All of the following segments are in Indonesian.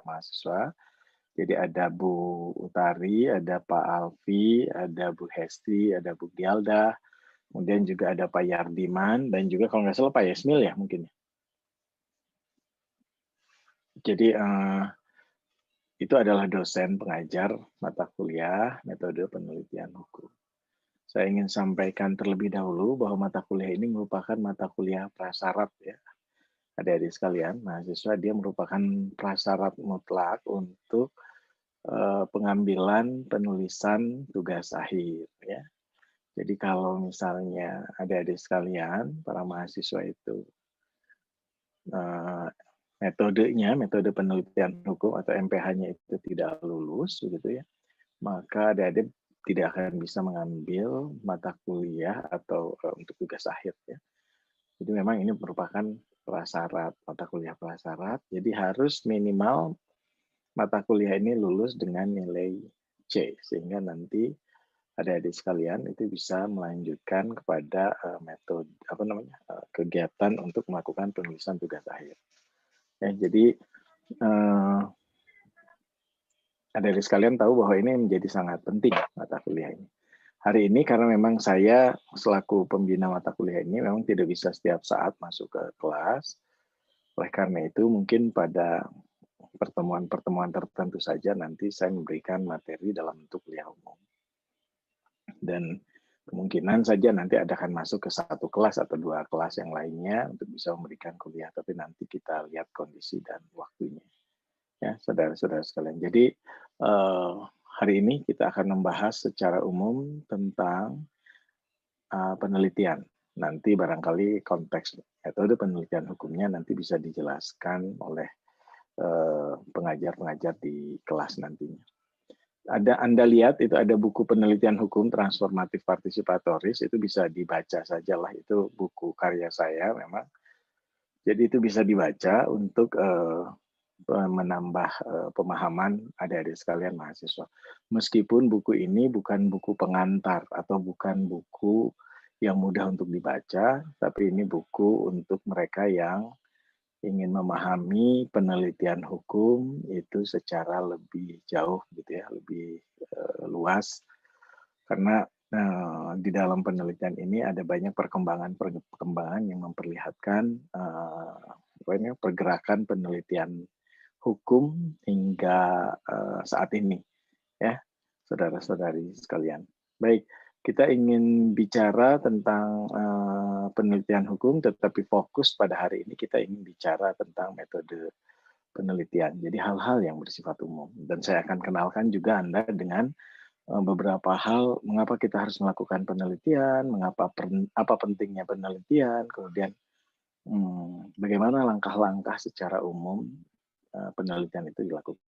mahasiswa. Jadi ada Bu Utari, ada Pak Alfi, ada Bu Hesti, ada Bu Gialda, kemudian juga ada Pak Yardiman, dan juga kalau nggak salah Pak Yasmil ya mungkin. Jadi itu adalah dosen pengajar mata kuliah metode penelitian hukum. Saya ingin sampaikan terlebih dahulu bahwa mata kuliah ini merupakan mata kuliah prasyarat ya. Adik-adik sekalian, mahasiswa dia merupakan prasyarat mutlak untuk pengambilan penulisan tugas akhir ya. Jadi kalau misalnya adik-adik sekalian, para mahasiswa itu metode penelitian hukum atau MPH-nya itu tidak lulus, begitu ya, maka adik-adik tidak akan bisa mengambil mata kuliah atau untuk tugas akhir ya. Jadi memang ini merupakan prasyarat, mata kuliah prasyarat. Jadi harus minimal mata kuliah ini lulus dengan nilai C, sehingga nanti adik-adik sekalian itu bisa melanjutkan kepada metode kegiatan untuk melakukan penulisan tugas akhir. Ya, jadi adik-adik sekalian tahu bahwa ini menjadi sangat penting mata kuliah ini. Hari ini karena memang saya selaku pembina mata kuliah ini memang tidak bisa setiap saat masuk ke kelas. Oleh karena itu mungkin pada pertemuan-pertemuan tertentu saja nanti saya memberikan materi dalam bentuk kuliah umum. Dan kemungkinan saja nanti akan masuk ke satu kelas atau dua kelas yang lainnya untuk bisa memberikan kuliah, tapi nanti kita lihat kondisi dan waktunya. Ya, saudara-saudara sekalian. Jadi hari ini kita akan membahas secara umum tentang penelitian. Nanti barangkali konteks metode penelitian hukumnya nanti bisa dijelaskan oleh pengajar-pengajar di kelas nantinya. Anda lihat itu ada buku penelitian hukum transformatif partisipatoris, itu bisa dibaca sajalah, itu buku karya saya memang. Jadi itu bisa dibaca untuk menambah pemahaman adik-adik sekalian mahasiswa. Meskipun buku ini bukan buku pengantar atau bukan buku yang mudah untuk dibaca, tapi ini buku untuk mereka yang ingin memahami penelitian hukum itu secara lebih jauh gitu ya, lebih luas, karena di dalam penelitian ini ada banyak perkembangan yang memperlihatkan pergerakan penelitian hukum hingga saat ini ya, saudara-saudari sekalian. Baik, kita ingin bicara tentang penelitian hukum, tetapi fokus pada hari ini kita ingin bicara tentang metode penelitian. Jadi hal-hal yang bersifat umum. Dan saya akan kenalkan juga Anda dengan beberapa hal mengapa kita harus melakukan penelitian, apa pentingnya penelitian, kemudian bagaimana langkah-langkah secara umum penelitian itu dilakukan.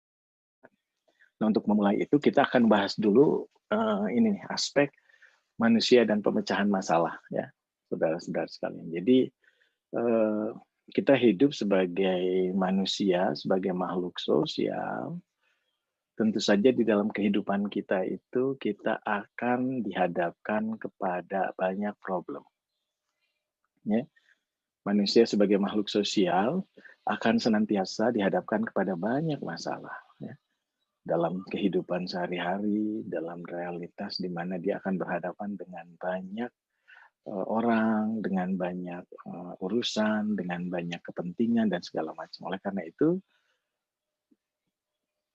Nah, untuk memulai itu kita akan bahas dulu ini nih, aspek manusia dan pemecahan masalah ya, saudara-saudara sekalian. Jadi kita hidup sebagai manusia, sebagai makhluk sosial. Tentu saja di dalam kehidupan kita itu kita akan dihadapkan kepada banyak problem. Ya. Manusia sebagai makhluk sosial akan senantiasa dihadapkan kepada banyak masalah. Ya. Dalam kehidupan sehari-hari, dalam realitas di mana dia akan berhadapan dengan banyak orang, dengan banyak urusan, dengan banyak kepentingan dan segala macam. Oleh karena itu,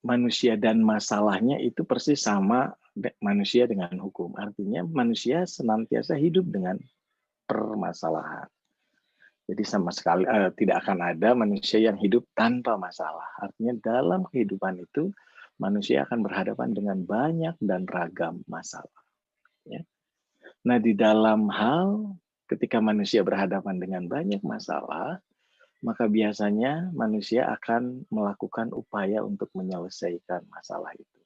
manusia dan masalahnya itu persis sama manusia dengan hukum. Artinya manusia senantiasa hidup dengan permasalahan. Jadi sama sekali tidak akan ada manusia yang hidup tanpa masalah. Artinya dalam kehidupan itu manusia akan berhadapan dengan banyak dan ragam masalah. Ya. Nah, di dalam hal ketika manusia berhadapan dengan banyak masalah, maka biasanya manusia akan melakukan upaya untuk menyelesaikan masalah itu,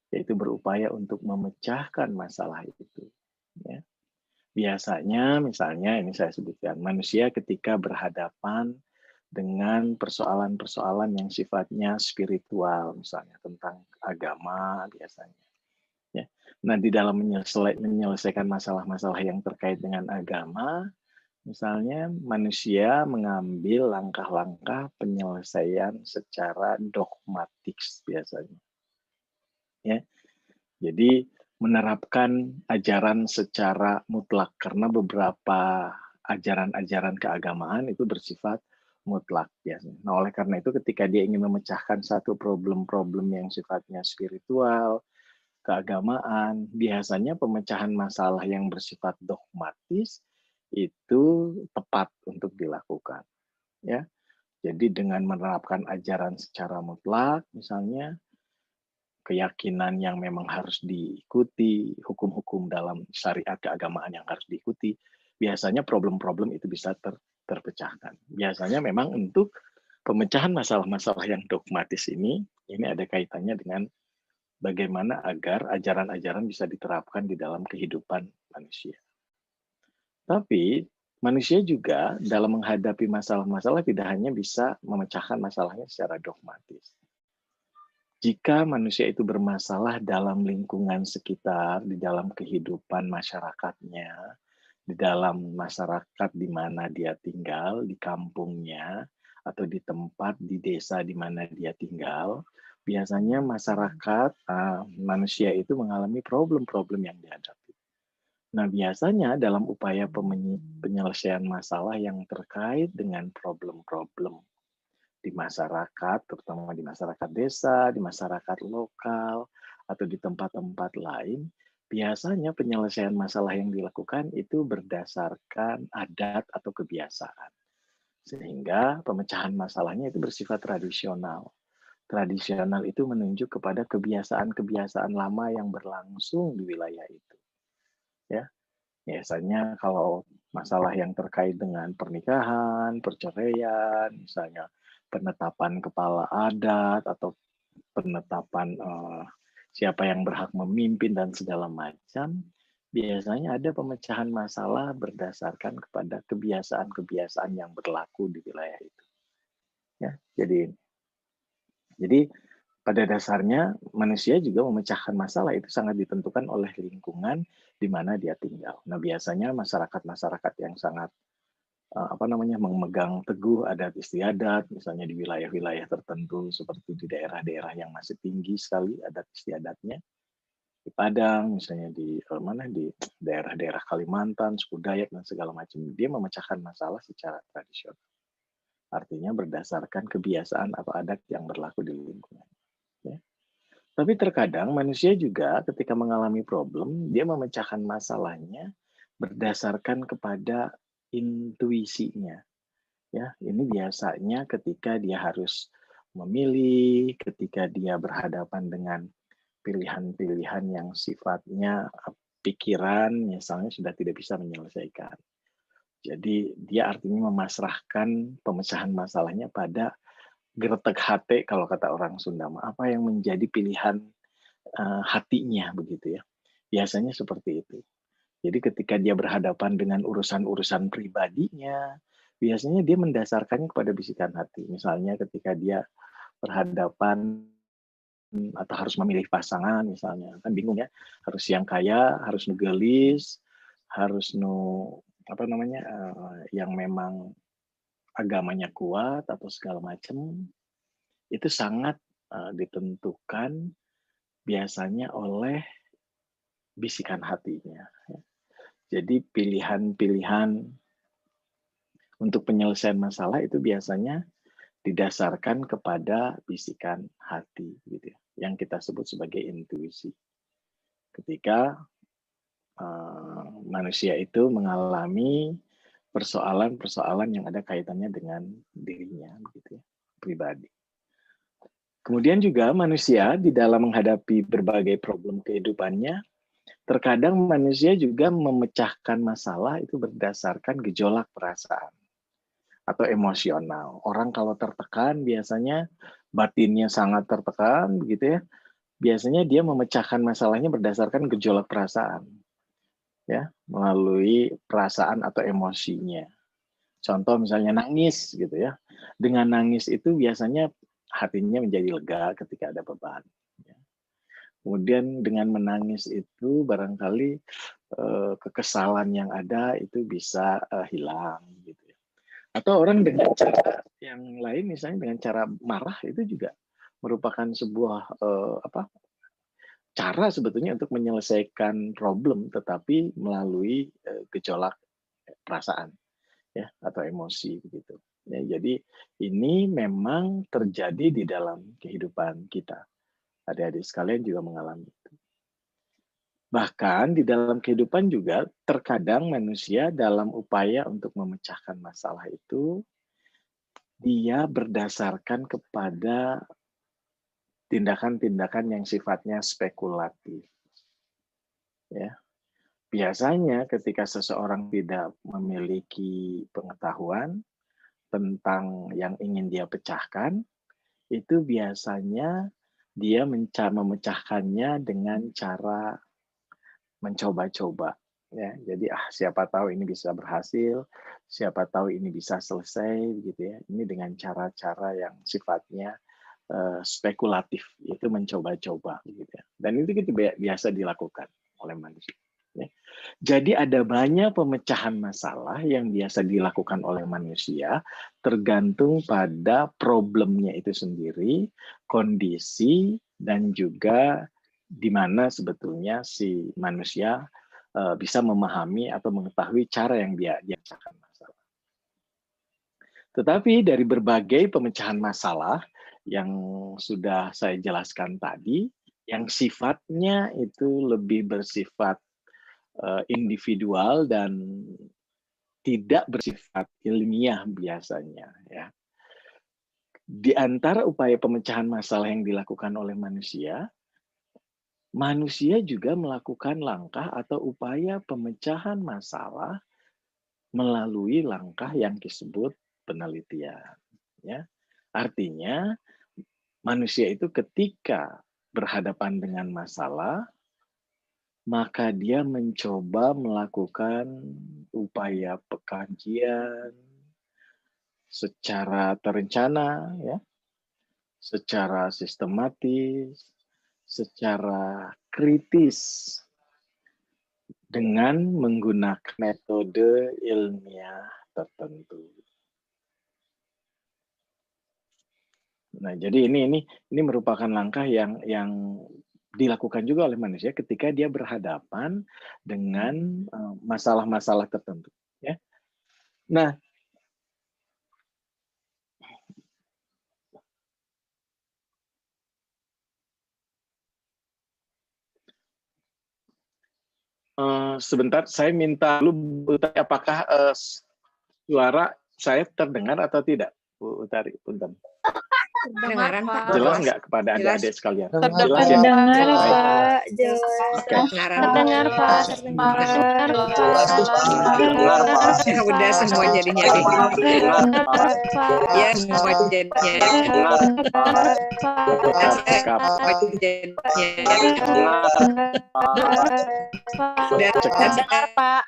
yaitu berupaya untuk memecahkan masalah itu. Ya. Biasanya, misalnya ini saya sebutkan, manusia ketika berhadapan dengan persoalan-persoalan yang sifatnya spiritual, misalnya tentang agama biasanya. Ya. Nah, di dalam menyelesaikan masalah-masalah yang terkait dengan agama, Misalnya manusia mengambil langkah-langkah penyelesaian secara dogmatis biasanya, ya. Jadi menerapkan ajaran secara mutlak karena beberapa ajaran-ajaran keagamaan itu bersifat mutlak biasanya. Nah, oleh karena itu ketika dia ingin memecahkan satu problem-problem yang sifatnya spiritual, keagamaan, biasanya pemecahan masalah yang bersifat dogmatis itu tepat untuk dilakukan, ya. Jadi dengan menerapkan ajaran secara mutlak, misalnya keyakinan yang memang harus diikuti, hukum-hukum dalam syariat keagamaan yang harus diikuti, biasanya problem-problem itu bisa terpecahkan. Biasanya memang untuk pemecahan masalah-masalah yang dogmatis ini ada kaitannya dengan bagaimana agar ajaran-ajaran bisa diterapkan di dalam kehidupan manusia. Tapi manusia juga dalam menghadapi masalah-masalah tidak hanya bisa memecahkan masalahnya secara dogmatis. Jika manusia itu bermasalah dalam lingkungan sekitar, di dalam kehidupan masyarakatnya, di dalam masyarakat di mana dia tinggal, di kampungnya, atau di tempat, di desa di mana dia tinggal, biasanya masyarakat, manusia itu mengalami problem-problem yang dihadapi. Nah, biasanya dalam upaya penyelesaian masalah yang terkait dengan problem-problem di masyarakat, terutama di masyarakat desa, di masyarakat lokal, atau di tempat-tempat lain, biasanya penyelesaian masalah yang dilakukan itu berdasarkan adat atau kebiasaan. Sehingga pemecahan masalahnya itu bersifat tradisional. Tradisional itu menunjuk kepada kebiasaan-kebiasaan lama yang berlangsung di wilayah itu. Ya, biasanya kalau masalah yang terkait dengan pernikahan, perceraian, misalnya penetapan kepala adat atau penetapan siapa yang berhak memimpin dan segala macam, biasanya ada pemecahan masalah berdasarkan kepada kebiasaan-kebiasaan yang berlaku di wilayah itu. Ya, jadi pada dasarnya manusia juga memecahkan masalah itu sangat ditentukan oleh lingkungan di mana dia tinggal. Nah, biasanya masyarakat-masyarakat yang sangat memegang teguh adat istiadat, misalnya di wilayah-wilayah tertentu seperti di daerah-daerah yang masih tinggi sekali adat istiadatnya, di Padang, misalnya di daerah-daerah Kalimantan, suku Dayak dan segala macam, dia memecahkan masalah secara tradisional. Artinya berdasarkan kebiasaan atau adat yang berlaku di lingkungan. Ya. Tapi terkadang manusia juga ketika mengalami problem, dia memecahkan masalahnya berdasarkan kepada intuisinya. Ya, ini biasanya ketika dia harus memilih, ketika dia berhadapan dengan pilihan-pilihan yang sifatnya pikiran misalnya sudah tidak bisa menyelesaikan. Jadi dia artinya memasrahkan pemecahan masalahnya pada gretek hati kalau kata orang Sunda, apa yang menjadi pilihan hatinya begitu ya. Biasanya seperti itu. Jadi ketika dia berhadapan dengan urusan-urusan pribadinya, biasanya dia mendasarkannya kepada bisikan hati. Misalnya ketika dia berhadapan atau harus memilih pasangan misalnya, kan bingung ya, harus yang kaya, harus nu gelis, harus yang memang agamanya kuat atau segala macam, itu sangat ditentukan biasanya oleh bisikan hatinya. Jadi pilihan-pilihan untuk penyelesaian masalah itu biasanya didasarkan kepada bisikan hati, gitu ya, yang kita sebut sebagai intuisi. Ketika manusia itu mengalami persoalan-persoalan yang ada kaitannya dengan dirinya, gitu ya, pribadi. Kemudian juga manusia di dalam menghadapi berbagai problem kehidupannya, terkadang manusia juga memecahkan masalah itu berdasarkan gejolak perasaan atau emosional. Orang kalau tertekan biasanya batinnya sangat tertekan begitu ya. Biasanya dia memecahkan masalahnya berdasarkan gejolak perasaan. Ya, melalui perasaan atau emosinya. Contoh misalnya nangis gitu ya. Dengan nangis itu biasanya hatinya menjadi lega ketika ada beban. Ya. Kemudian dengan menangis itu barangkali kekesalan yang ada itu bisa hilang gitu ya. Atau orang dengan cara yang lain misalnya dengan cara marah itu juga merupakan sebuah cara sebetulnya untuk menyelesaikan problem tetapi melalui gejolak perasaan ya atau emosi begitu. Ya, jadi ini memang terjadi di dalam kehidupan kita. Adik-adik sekalian juga mengalami itu. Bahkan di dalam kehidupan juga terkadang manusia dalam upaya untuk memecahkan masalah itu dia berdasarkan kepada tindakan-tindakan yang sifatnya spekulatif. Ya, biasanya ketika seseorang tidak memiliki pengetahuan tentang yang ingin dia pecahkan, itu biasanya dia memecahkannya dengan cara mencoba-coba. Ya, jadi siapa tahu ini bisa berhasil, siapa tahu ini bisa selesai, gitu ya. Ini dengan cara-cara yang sifatnya spekulatif, itu mencoba-coba, gitu ya. Dan itu biasa dilakukan oleh manusia. Ya. Jadi ada banyak pemecahan masalah yang biasa dilakukan oleh manusia tergantung pada problemnya itu sendiri, kondisi, dan juga di mana sebetulnya si manusia bisa memahami atau mengetahui cara yang dia pecahkan masalah. Tetapi dari berbagai pemecahan masalah yang sudah saya jelaskan tadi, yang sifatnya itu lebih bersifat individual dan tidak bersifat ilmiah biasanya ya. Di antara upaya pemecahan masalah yang dilakukan oleh manusia, manusia juga melakukan langkah atau upaya pemecahan masalah melalui langkah yang disebut penelitian ya. Artinya manusia itu ketika berhadapan dengan masalah maka dia mencoba melakukan upaya pengkajian secara terencana, ya, secara sistematis, secara kritis, dengan menggunakan metode ilmiah tertentu. Nah, jadi ini merupakan langkah yang dilakukan juga oleh manusia ketika dia berhadapan dengan masalah-masalah tertentu. Ya. Nah, sebentar, saya minta dulu Bu Utari, apakah suara saya terdengar atau tidak, Bu Utari? Punten. Kedengaran Pak. Jelas nggak kepada adik-adik sekalian? Terdengar, Jelas ya? Pak. Jelas. Oke. Terdengar, Pak. Terdengar. Ya udah semua jadinya ya semua jadinya semua jadinya Pak.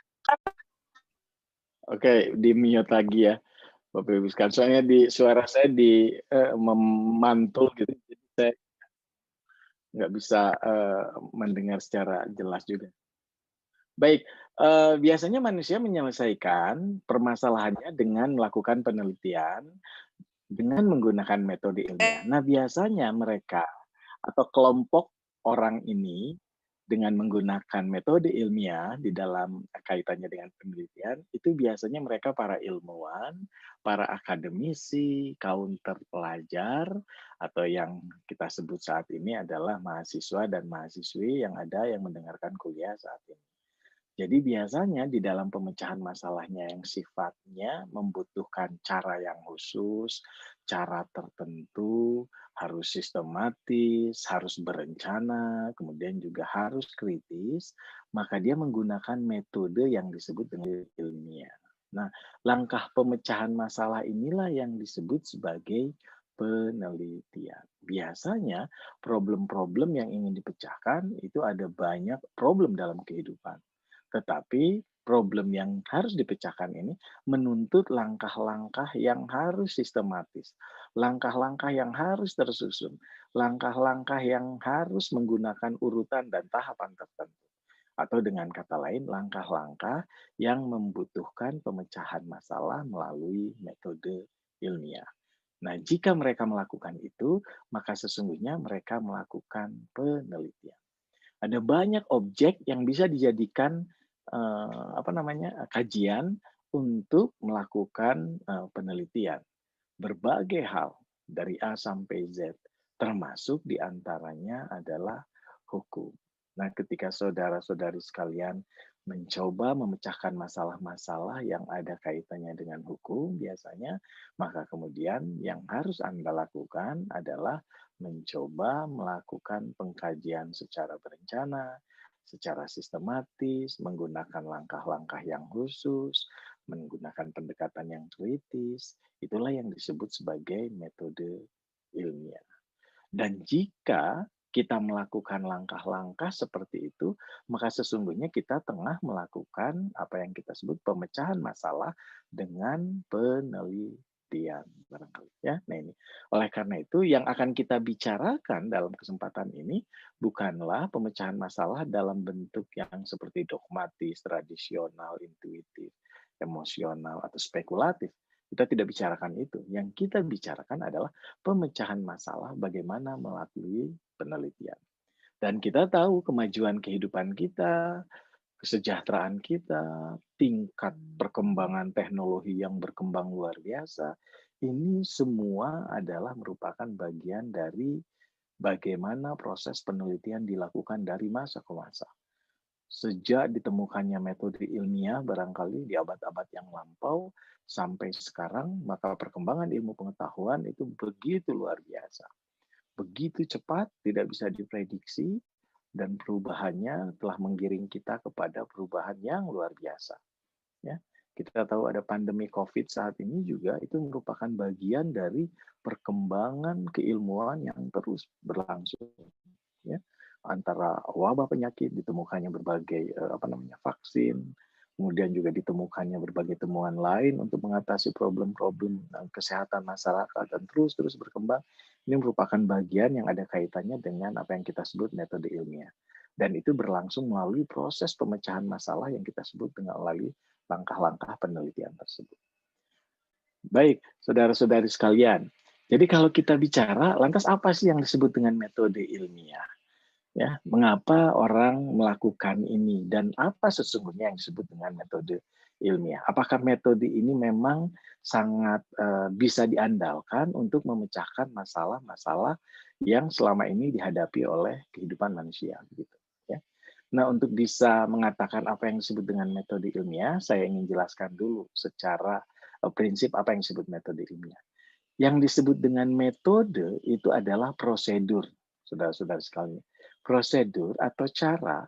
Oke, di mute lagi ya, Bapak Ibu sekalian. Soalnya di suara saya memantul gitu, jadi saya nggak bisa mendengar secara jelas juga. Baik, biasanya manusia menyelesaikan permasalahannya dengan melakukan penelitian dengan menggunakan metode ilmiah. Nah, biasanya mereka atau kelompok orang ini dengan menggunakan metode ilmiah di dalam kaitannya dengan penelitian, itu biasanya mereka para ilmuwan, para akademisi, kaum terpelajar, atau yang kita sebut saat ini adalah mahasiswa dan mahasiswi yang ada yang mendengarkan kuliah saat ini. Jadi biasanya di dalam pemecahan masalahnya yang sifatnya membutuhkan cara yang khusus, cara tertentu, harus sistematis, harus berencana, kemudian juga harus kritis, maka dia menggunakan metode yang disebut dengan ilmiah. Nah, langkah pemecahan masalah inilah yang disebut sebagai penelitian. Biasanya problem-problem yang ingin dipecahkan itu ada banyak problem dalam kehidupan. Tetapi problem yang harus dipecahkan ini menuntut langkah-langkah yang harus sistematis, langkah-langkah yang harus tersusun, langkah-langkah yang harus menggunakan urutan dan tahapan tertentu. Atau dengan kata lain, langkah-langkah yang membutuhkan pemecahan masalah melalui metode ilmiah. Nah, jika mereka melakukan itu, maka sesungguhnya mereka melakukan penelitian. Ada banyak objek yang bisa dijadikan kajian untuk melakukan penelitian. Berbagai hal dari A sampai Z, termasuk diantaranya adalah hukum. Nah, ketika saudara-saudari sekalian mencoba memecahkan masalah-masalah yang ada kaitannya dengan hukum, biasanya, maka kemudian yang harus Anda lakukan adalah mencoba melakukan pengkajian secara berencana, secara sistematis, menggunakan langkah-langkah yang khusus, menggunakan pendekatan yang kritis. Itulah yang disebut sebagai metode ilmiah. Dan jika kita melakukan langkah-langkah seperti itu, maka sesungguhnya kita tengah melakukan apa yang kita sebut pemecahan masalah dengan penelitian barangkali ya. Nah ini, oleh karena itu yang akan kita bicarakan dalam kesempatan ini bukanlah pemecahan masalah dalam bentuk yang seperti dogmatis, tradisional, intuitif, emosional atau spekulatif. Kita tidak bicarakan itu. Yang kita bicarakan adalah pemecahan masalah bagaimana melalui penelitian. Dan kita tahu kemajuan kehidupan kita, kesejahteraan kita, tingkat perkembangan teknologi yang berkembang luar biasa, ini semua adalah merupakan bagian dari bagaimana proses penelitian dilakukan dari masa ke masa. Sejak ditemukannya metode ilmiah barangkali di abad-abad yang lampau sampai sekarang, maka perkembangan ilmu pengetahuan itu begitu luar biasa. Begitu cepat, tidak bisa diprediksi, dan perubahannya telah menggiring kita kepada perubahan yang luar biasa. Ya, kita tahu ada pandemi COVID saat ini juga itu merupakan bagian dari perkembangan keilmuan yang terus berlangsung. Ya, antara wabah penyakit ditemukannya berbagai vaksin, kemudian juga ditemukannya berbagai temuan lain untuk mengatasi problem-problem kesehatan masyarakat dan terus berkembang. Ini merupakan bagian yang ada kaitannya dengan apa yang kita sebut metode ilmiah. Dan itu berlangsung melalui proses pemecahan masalah yang kita sebut dengan melalui langkah-langkah penelitian tersebut. Baik, saudara-saudari sekalian. Jadi kalau kita bicara, lantas apa sih yang disebut dengan metode ilmiah? Ya, mengapa orang melakukan ini dan apa sesungguhnya yang disebut dengan metode ilmiah? Apakah metode ini memang sangat bisa diandalkan untuk memecahkan masalah-masalah yang selama ini dihadapi oleh kehidupan manusia, gitu ya. Nah, untuk bisa mengatakan apa yang disebut dengan metode ilmiah, saya ingin jelaskan dulu secara prinsip apa yang disebut metode ilmiah. Yang disebut dengan metode itu adalah prosedur, saudara-saudara sekalian. Prosedur atau cara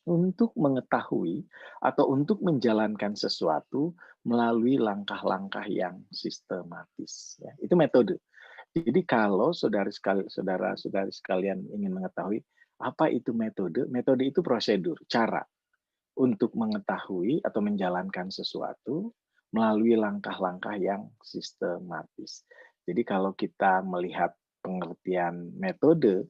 untuk mengetahui atau untuk menjalankan sesuatu melalui langkah-langkah yang sistematis. Ya, itu metode. Jadi kalau saudara-saudari sekalian ingin mengetahui apa itu metode, metode itu prosedur, cara untuk mengetahui atau menjalankan sesuatu melalui langkah-langkah yang sistematis. Jadi kalau kita melihat pengertian metode,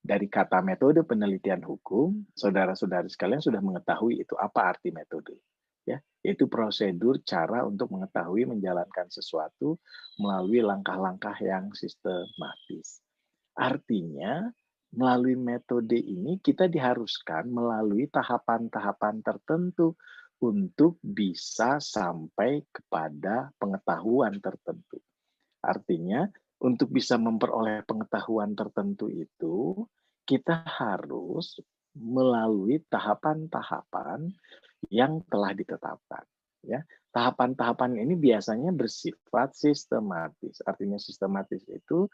dari kata metode penelitian hukum, saudara-saudari sekalian sudah mengetahui itu apa arti metode. Ya, yaitu prosedur cara untuk mengetahui menjalankan sesuatu melalui langkah-langkah yang sistematis. Artinya, melalui metode ini kita diharuskan melalui tahapan-tahapan tertentu untuk bisa sampai kepada pengetahuan tertentu. Artinya, untuk bisa memperoleh pengetahuan tertentu itu, kita harus melalui tahapan-tahapan yang telah ditetapkan. Ya, tahapan-tahapan ini biasanya bersifat sistematis. Artinya sistematis itu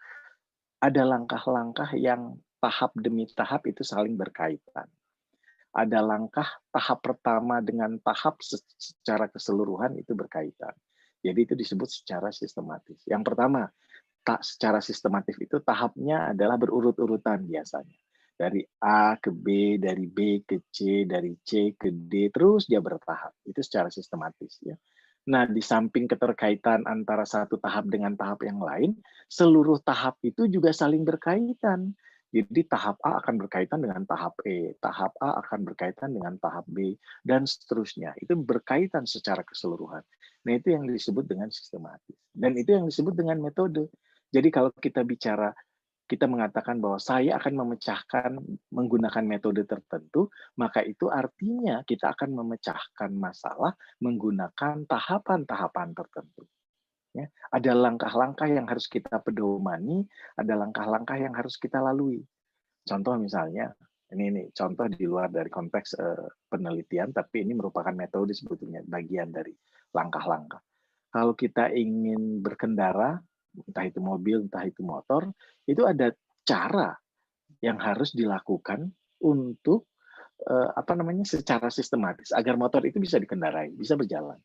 ada langkah-langkah yang tahap demi tahap itu saling berkaitan. Ada langkah tahap pertama dengan tahap secara keseluruhan itu berkaitan. Jadi itu disebut secara sistematis. Yang pertama, secara sistematif itu tahapnya adalah berurut-urutan biasanya. Dari A ke B, dari B ke C, dari C ke D, terus dia bertahap. Itu secara sistematis ya. Nah, di samping keterkaitan antara satu tahap dengan tahap yang lain, seluruh tahap itu juga saling berkaitan. Jadi tahap A akan berkaitan dengan tahap E, tahap A akan berkaitan dengan tahap B, dan seterusnya. Itu berkaitan secara keseluruhan. Nah, itu yang disebut dengan sistematis. Dan itu yang disebut dengan metode. Jadi kalau kita bicara, kita mengatakan bahwa saya akan memecahkan menggunakan metode tertentu, maka itu artinya kita akan memecahkan masalah menggunakan tahapan-tahapan tertentu. Ya, ada langkah-langkah yang harus kita pedomani, ada langkah-langkah yang harus kita lalui. Contoh misalnya, ini contoh di luar dari konteks penelitian, tapi ini merupakan metode sebetulnya, bagian dari langkah-langkah. Kalau kita ingin berkendara, entah itu mobil, entah itu motor, itu ada cara yang harus dilakukan untuk secara sistematis agar motor itu bisa dikendarai, bisa berjalan.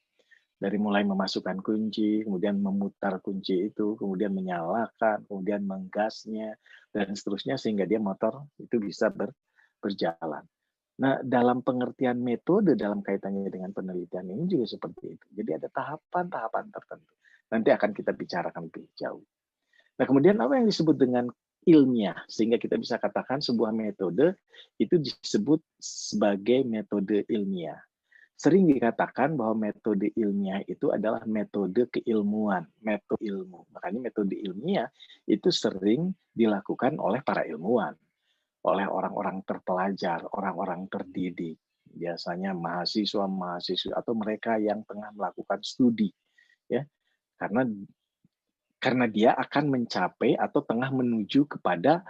Dari mulai memasukkan kunci, kemudian memutar kunci itu, kemudian menyalakan, kemudian menggasnya, dan seterusnya sehingga dia motor itu bisa berjalan. Nah, dalam pengertian metode dalam kaitannya dengan penelitian ini juga seperti itu. Jadi ada tahapan-tahapan tertentu. Nanti akan kita bicarakan lebih jauh. Nah, kemudian apa yang disebut dengan ilmiah? Sehingga kita bisa katakan sebuah metode itu disebut sebagai metode ilmiah. Sering dikatakan bahwa metode ilmiah itu adalah metode keilmuan, metode ilmu. Makanya metode ilmiah itu sering dilakukan oleh para ilmuwan, oleh orang-orang terpelajar, orang-orang terdidik. Biasanya mahasiswa-mahasiswa atau mereka yang tengah melakukan studi, ya. Karena dia akan mencapai atau tengah menuju kepada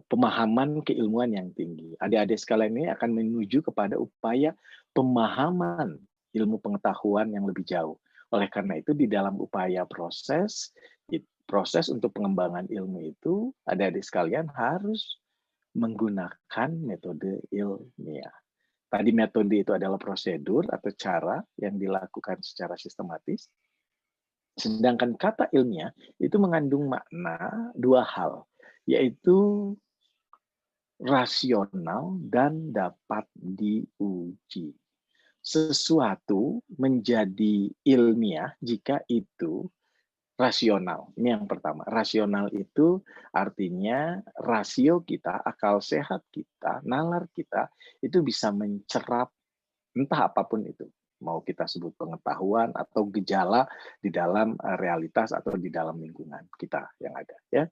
pemahaman keilmuan yang tinggi. Adik-adik sekalian ini akan menuju kepada upaya pemahaman ilmu pengetahuan yang lebih jauh. Oleh karena itu, di dalam upaya proses untuk pengembangan ilmu itu, adik-adik sekalian harus menggunakan metode ilmiah. Tadi metode itu adalah prosedur atau cara yang dilakukan secara sistematis. Sedangkan kata ilmiah itu mengandung makna dua hal, yaitu rasional dan dapat diuji. Sesuatu menjadi ilmiah jika itu rasional. Ini yang pertama. Rasional itu artinya rasio kita, akal sehat kita, nalar kita itu bisa mencerap entah apapun itu. Mau kita sebut pengetahuan atau gejala di dalam realitas atau di dalam lingkungan kita yang ada, ya.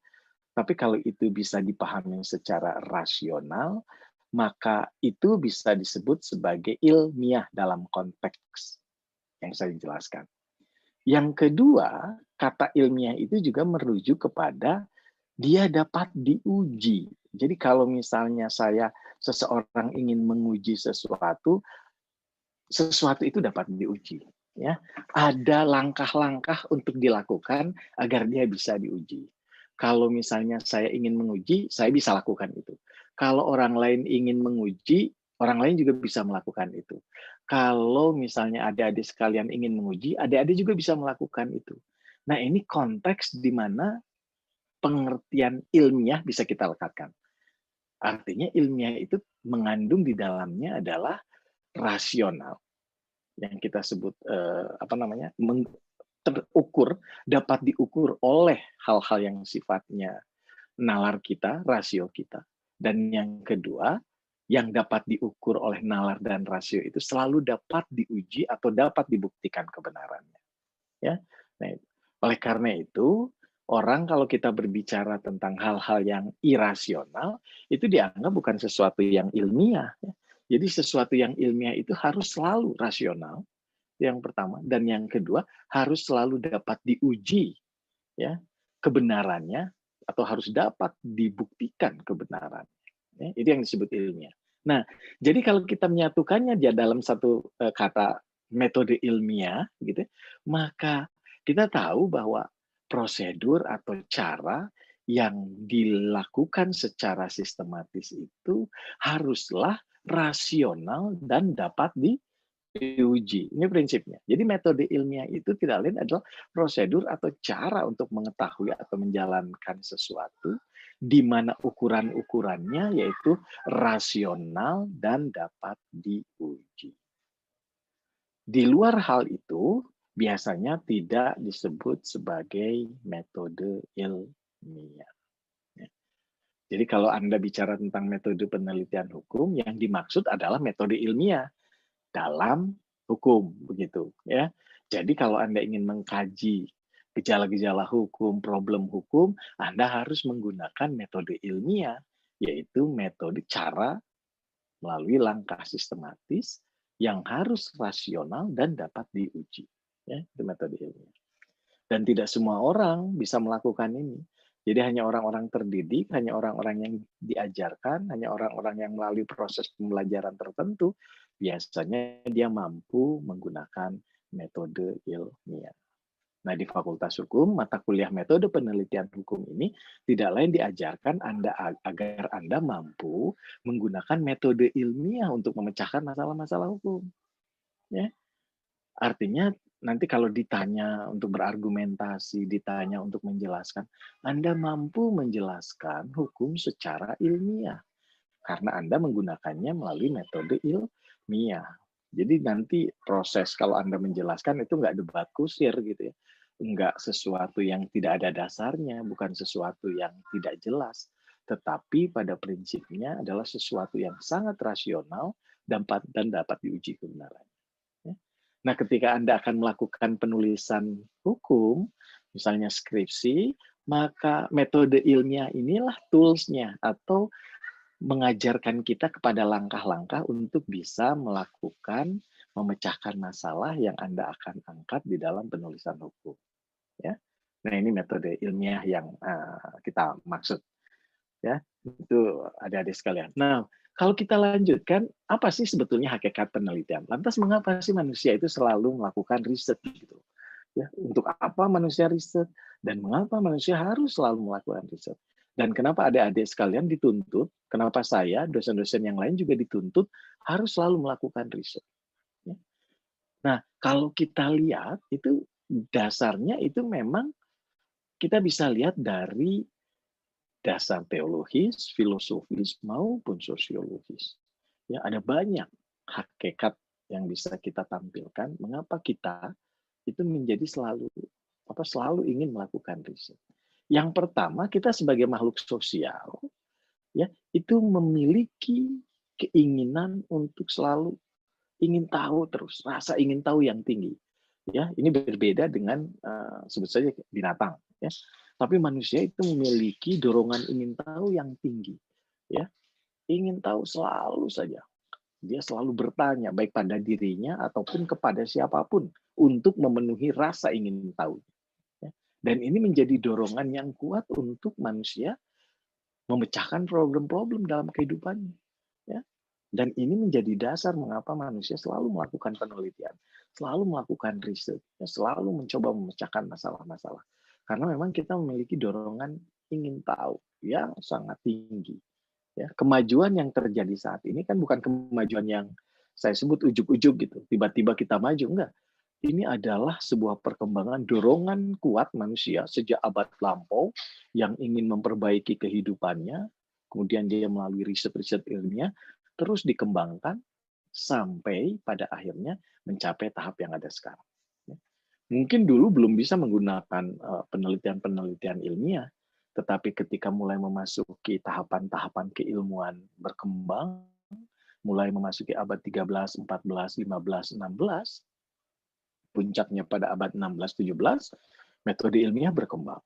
Tapi kalau itu bisa dipahami secara rasional, maka itu bisa disebut sebagai ilmiah dalam konteks yang saya jelaskan. Yang kedua, kata ilmiah itu juga merujuk kepada dia dapat diuji. Jadi kalau misalnya seseorang ingin menguji sesuatu itu dapat diuji. Ya, ada langkah-langkah untuk dilakukan agar dia bisa diuji. Kalau misalnya saya ingin menguji, saya bisa lakukan itu. Kalau orang lain ingin menguji, orang lain juga bisa melakukan itu. Kalau misalnya adik-adik sekalian ingin menguji, adik-adik juga bisa melakukan itu. Nah, ini konteks di mana pengertian ilmiah bisa kita lekatkan. Artinya ilmiah itu mengandung di dalamnya adalah rasional, yang kita sebut terukur, dapat diukur oleh hal-hal yang sifatnya nalar kita, rasio kita. Dan yang kedua, yang dapat diukur oleh nalar dan rasio itu selalu dapat diuji atau dapat dibuktikan kebenarannya. Ya, nah, oleh karena itu, orang kalau kita berbicara tentang hal-hal yang irasional, itu dianggap bukan sesuatu yang ilmiah. Ya. Jadi sesuatu yang ilmiah itu harus selalu rasional, yang pertama, dan yang kedua harus selalu dapat diuji, ya, kebenarannya, atau harus dapat dibuktikan kebenaran. Ya, itu yang disebut ilmiah. Nah, jadi kalau kita menyatukannya dia dalam satu kata metode ilmiah, gitu, maka kita tahu bahwa prosedur atau cara yang dilakukan secara sistematis itu haruslah rasional dan dapat diuji. Ini prinsipnya. Jadi metode ilmiah itu tidak lain adalah prosedur atau cara untuk mengetahui atau menjalankan sesuatu di mana ukuran-ukurannya yaitu rasional dan dapat diuji. Di luar hal itu, biasanya tidak disebut sebagai metode ilmiah. Jadi kalau Anda bicara tentang metode penelitian hukum, yang dimaksud adalah metode ilmiah dalam hukum, begitu ya. Jadi kalau Anda ingin mengkaji gejala-gejala hukum, problem hukum, Anda harus menggunakan metode ilmiah, yaitu metode cara melalui langkah sistematis yang harus rasional dan dapat diuji. Ya, itu metode ilmiah. Dan tidak semua orang bisa melakukan ini. Jadi hanya orang-orang terdidik, hanya orang-orang yang diajarkan, hanya orang-orang yang melalui proses pembelajaran tertentu, biasanya dia mampu menggunakan metode ilmiah. Nah, di Fakultas Hukum, mata kuliah metode penelitian hukum ini tidak lain diajarkan Anda agar Anda mampu menggunakan metode ilmiah untuk memecahkan masalah-masalah hukum. Ya. Artinya nanti kalau ditanya untuk berargumentasi, ditanya untuk menjelaskan, Anda mampu menjelaskan hukum secara ilmiah karena Anda menggunakannya melalui metode ilmiah. Jadi nanti proses kalau Anda menjelaskan itu nggak debat kusir gitu ya, nggak sesuatu yang tidak ada dasarnya, bukan sesuatu yang tidak jelas, tetapi pada prinsipnya adalah sesuatu yang sangat rasional dan dapat diuji kebenarannya. Nah, ketika Anda akan melakukan penulisan hukum, misalnya skripsi, maka metode ilmiah inilah tools-nya atau mengajarkan kita kepada langkah-langkah untuk bisa melakukan, memecahkan masalah yang Anda akan angkat di dalam penulisan hukum. Ya. Nah, ini metode ilmiah yang kita maksud. Ya, itu adik-adik sekalian. Nah, kalau kita lanjutkan, apa sih sebetulnya hakikat penelitian? Lantas mengapa sih manusia itu selalu melakukan riset gitu? Ya, untuk apa manusia riset dan mengapa manusia harus selalu melakukan riset? Dan kenapa adik-adik sekalian dituntut? Kenapa saya, dosen-dosen yang lain juga dituntut harus selalu melakukan riset? Ya. Nah, kalau kita lihat itu dasarnya itu memang kita bisa lihat dari dasar teologis, filosofis, maupun sosiologis. Ya, ada banyak hakikat yang bisa kita tampilkan mengapa kita itu menjadi selalu ingin melakukan riset. Yang pertama, kita sebagai makhluk sosial ya, itu memiliki keinginan untuk selalu ingin tahu terus, rasa ingin tahu yang tinggi. Ya, ini berbeda dengan sebut saja binatang ya. Tapi manusia itu memiliki dorongan ingin tahu yang tinggi. Ya, ingin tahu selalu saja. Dia selalu bertanya baik pada dirinya ataupun kepada siapapun untuk memenuhi rasa ingin tahu. Ya. Dan ini menjadi dorongan yang kuat untuk manusia memecahkan problem-problem dalam kehidupannya. Ya. Dan ini menjadi dasar mengapa manusia selalu melakukan penelitian, selalu melakukan riset, ya, selalu mencoba memecahkan masalah-masalah. Karena memang kita memiliki dorongan ingin tahu yang sangat tinggi. Ya, kemajuan yang terjadi saat ini kan bukan kemajuan yang saya sebut ujuk-ujuk gitu, tiba-tiba kita maju, enggak. Ini adalah sebuah perkembangan dorongan kuat manusia sejak abad lampau yang ingin memperbaiki kehidupannya, kemudian dia melalui riset-riset ilmiah, terus dikembangkan sampai pada akhirnya mencapai tahap yang ada sekarang. Mungkin dulu belum bisa menggunakan penelitian-penelitian ilmiah, tetapi ketika mulai memasuki tahapan-tahapan keilmuan berkembang, mulai memasuki abad 13, 14, 15, 16, puncaknya pada abad 16-17, metode ilmiah berkembang.